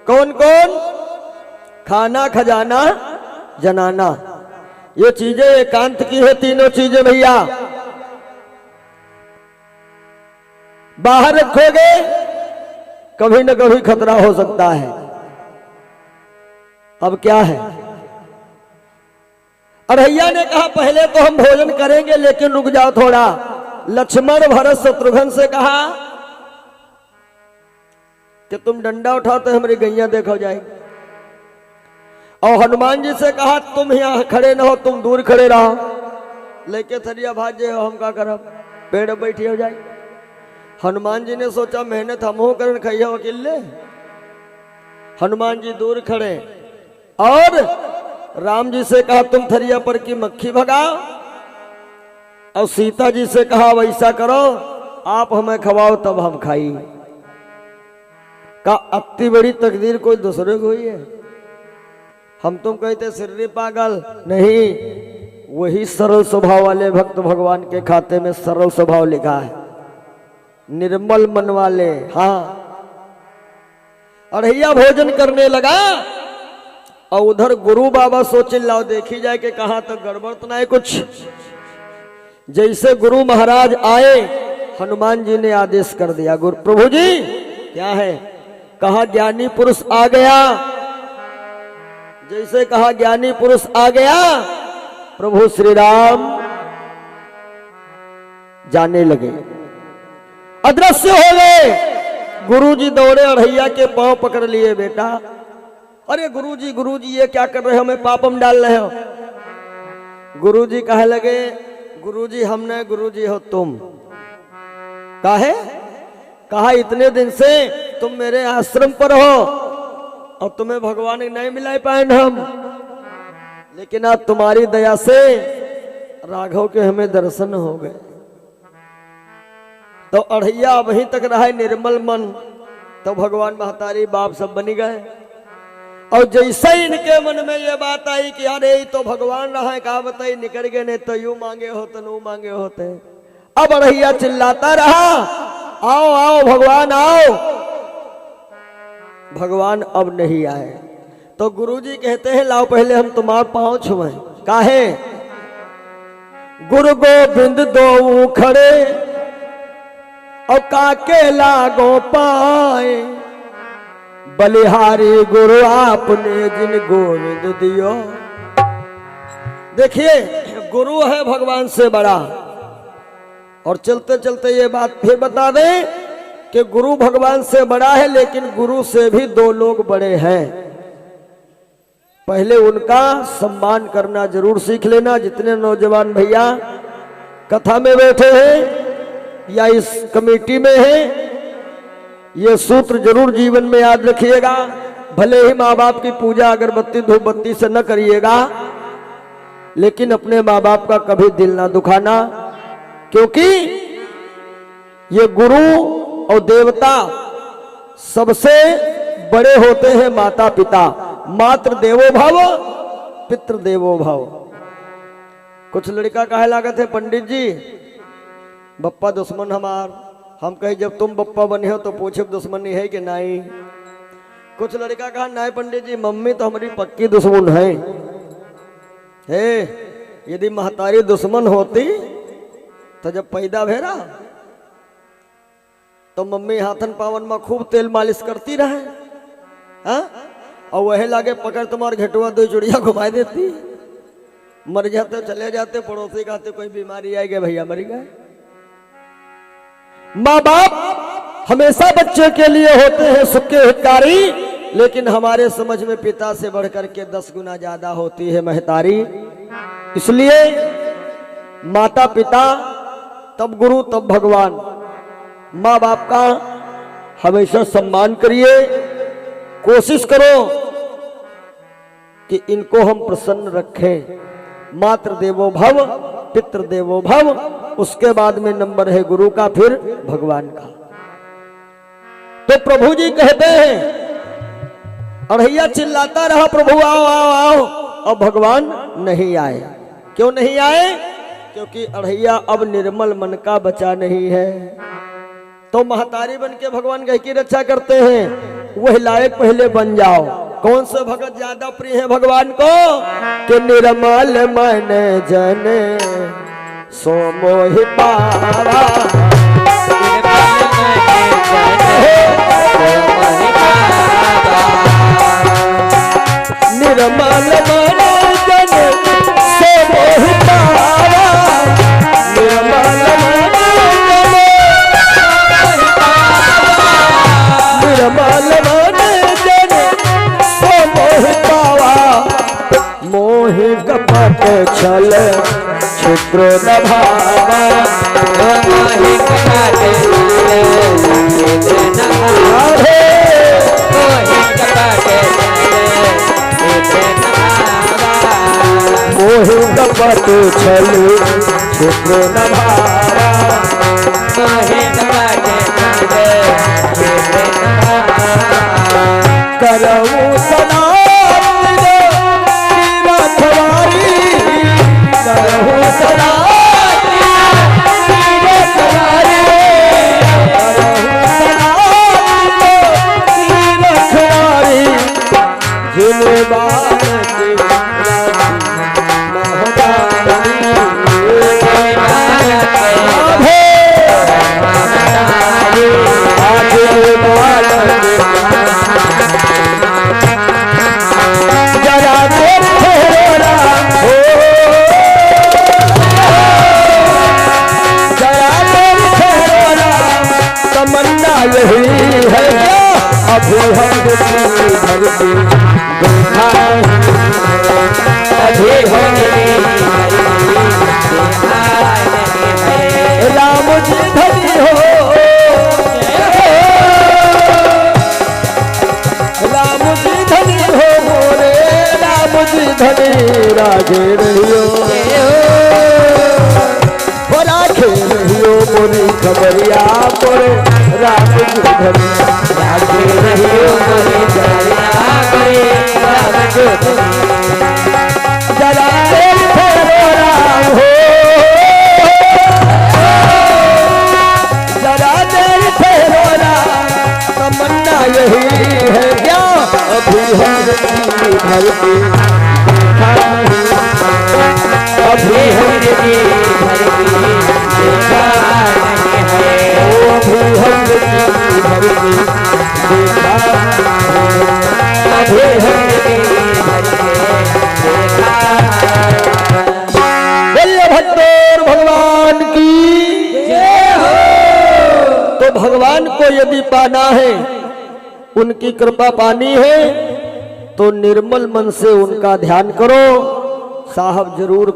कौन कौन? खाना खजाना जनाना। ये चीजें एकांत की है तीनों चीजें भैया। बाहर रखोगे कभी न कभी खतरा हो सकता है। अब क्या है? अढ़ैया ने कहा पहले तो हम भोजन करेंगे लेकिन रुक जाओ थोड़ा। लक्ष्मण भरत शत्रुघ्न से कहा कि तुम डंडा उठाओ तो हमारी गैया देखो जाएगी। और हनुमान जी से कहा तुम यहाँ खड़े न हो, तुम दूर खड़े रहो। लेके थरिया भाजे हो हम का करब, पेड़ बैठी हो जाए। हनुमान जी ने सोचा मेहनत हम हो करन खैया वकील ले। हनुमान जी दूर खड़े और राम जी से कहा तुम थरिया पर की मक्खी भगाओ। और सीता जी से कहा वैसा करो आप हमें खवाओ तब हम खाई। का अति बड़ी तकदीर कोई दूसरे को ही है। हम तुम कहते सिर्री पागल नहीं, वही सरल स्वभाव वाले भक्त भगवान के खाते में सरल स्वभाव लिखा है, निर्मल मन वाले। हाँ, अढ़ैया भोजन करने लगा और उधर गुरु बाबा सोचे लाओ देखी जाए कि कहाँ तक गड़बड़ तो नहीं कुछ। जैसे गुरु महाराज आए, हनुमान जी ने आदेश कर दिया, गुरु प्रभु जी क्या है? कहा ज्ञानी पुरुष आ गया। जैसे कहा ज्ञानी पुरुष आ गया, प्रभु श्री राम जाने लगे, अदृश्य हो गए। गुरुजी दौड़े अढ़ैया के पांव पकड़ लिए, बेटा अरे गुरुजी ये क्या कर रहे हो, हमें पाप में डाल रहे हो। गुरुजी कहे लगे, गुरुजी हम नहीं, गुरुजी हो तुम। काहे? कहा इतने दिन से तुम मेरे आश्रम पर हो और तुम्हें भगवान नहीं मिला पाए हम, लेकिन आज तुम्हारी दया से राघव के हमें दर्शन हो गए। तो अढ़ैया वहीं तक रहा निर्मल मन, तो भगवान महतारी बाप सब बनी गए। और जैसे ही इनके मन में ये बात आई कि अरे तो भगवान रहा है, कहा बताई निकल गए, नहीं तो यूं मांगे होते नू मांगे होते। अब अढ़ैया चिल्लाता रहा, आओ आओ भगवान आओ। भगवान अब नहीं आए। तो गुरुजी कहते हैं लाओ पहले हम तुम्हारे पांव छुएं। काहे? गुरु गोविंद दो खड़े और काके लागो पाए, बलिहारी गुरु आपने जिन गोविंद दियो। देखिए गुरु है भगवान से बड़ा। और चलते चलते ये बात फिर बता दें कि गुरु भगवान से बड़ा है, लेकिन गुरु से भी दो लोग बड़े हैं। पहले उनका सम्मान करना जरूर सीख लेना। जितने नौजवान भैया कथा में बैठे हैं या इस कमेटी में हैं, ये सूत्र जरूर जीवन में याद रखिएगा। भले ही माँ बाप की पूजा अगरबत्ती धूप बत्ती से न करिएगा, लेकिन अपने माँ बाप का कभी दिल ना दुखाना, क्योंकि ये गुरु और देवता सबसे बड़े होते हैं माता पिता। मातृ देवो भव पितृ देवो भव। कुछ लड़का कहे लागत है पंडित जी बप्पा दुश्मन हमार। हम कहे जब तुम बप्पा बने हो तो पूछे दुश्मनी है कि नहीं। कुछ लड़का कहा नहीं पंडित जी मम्मी तो हमारी पक्की दुश्मन है। यदि महतारी दुश्मन होती तो जब पैदा भेरा तो मम्मी हाथन पावन में खूब तेल मालिश करती रहे, हाँ? और वह लागे पकड़ तुम्हारे घेटुआ दो चुड़िया घुमा देती। मर जाते चले जाते, पड़ोसी कहते कोई बीमारी आई गई, भैया मर गए। माँ बाप हमेशा बच्चे के लिए होते हैं सुख के हितकारी, लेकिन हमारे समझ में पिता से बढ़कर के 10 गुना ज्यादा होती है महतारी। इसलिए माता पिता तब गुरु तब भगवान। माँ बाप का हमेशा सम्मान करिए। कोशिश करो कि इनको हम प्रसन्न रखें। मातृ देवो भव पितृ देवो भव। उसके बाद में नंबर है गुरु का, फिर भगवान का। तो प्रभु जी कहते हैं, अढ़ैया चिल्लाता रहा प्रभु आओ आओ आओ, अब भगवान नहीं आए। क्यों नहीं आए? क्योंकि अढ़ैया अब निर्मल मन का बचा नहीं है। तो महतारी बन के भगवान कह की रक्षा करते हैं, वह लायक पहले बन जाओ। कौन से भगत ज्यादा प्रिय है भगवान को? कि निर्मल मन जन सो मोहि पावा, निर्मल मन जन सो मोहि पावा, निर्मल मन जन निर्मल मन जन सो मोहि पावा, मोहि कपट छल क्षिप्र न भावा, मोहि कपट मोहि कपट छल क्षिप्र न भावा, मोहि कपट करऊ सनातन रखवारी, करऊ सनातन रखवारी, करऊ सनातन रखवारी, जिन तमन्ना यही है क्या अभी हम धरती देखा अभी हमने राम जी धनी हो राम जी धनी हो मोरे राम जी धनी राजे रहियो राखे रहियो मोरी खबरिया मोरे राम जी धनी राजे रहियो मोरे खबरिया मोरे राम जी धनी जरा तेरी फेरो राम हो जरा तेरी फेरो राम तमन्ना यही है क्या अभी हम धरती अभी हमने धरती देखा नहीं है अभी हम धरती देखा अभी हमने धरती देखा बोलिए भट्टोर भगवान की जय हो। तो भगवान को यदि पाना है उनकी कृपा पानी है तो निर्मल मन से उनका ध्यान करो साहब जरूर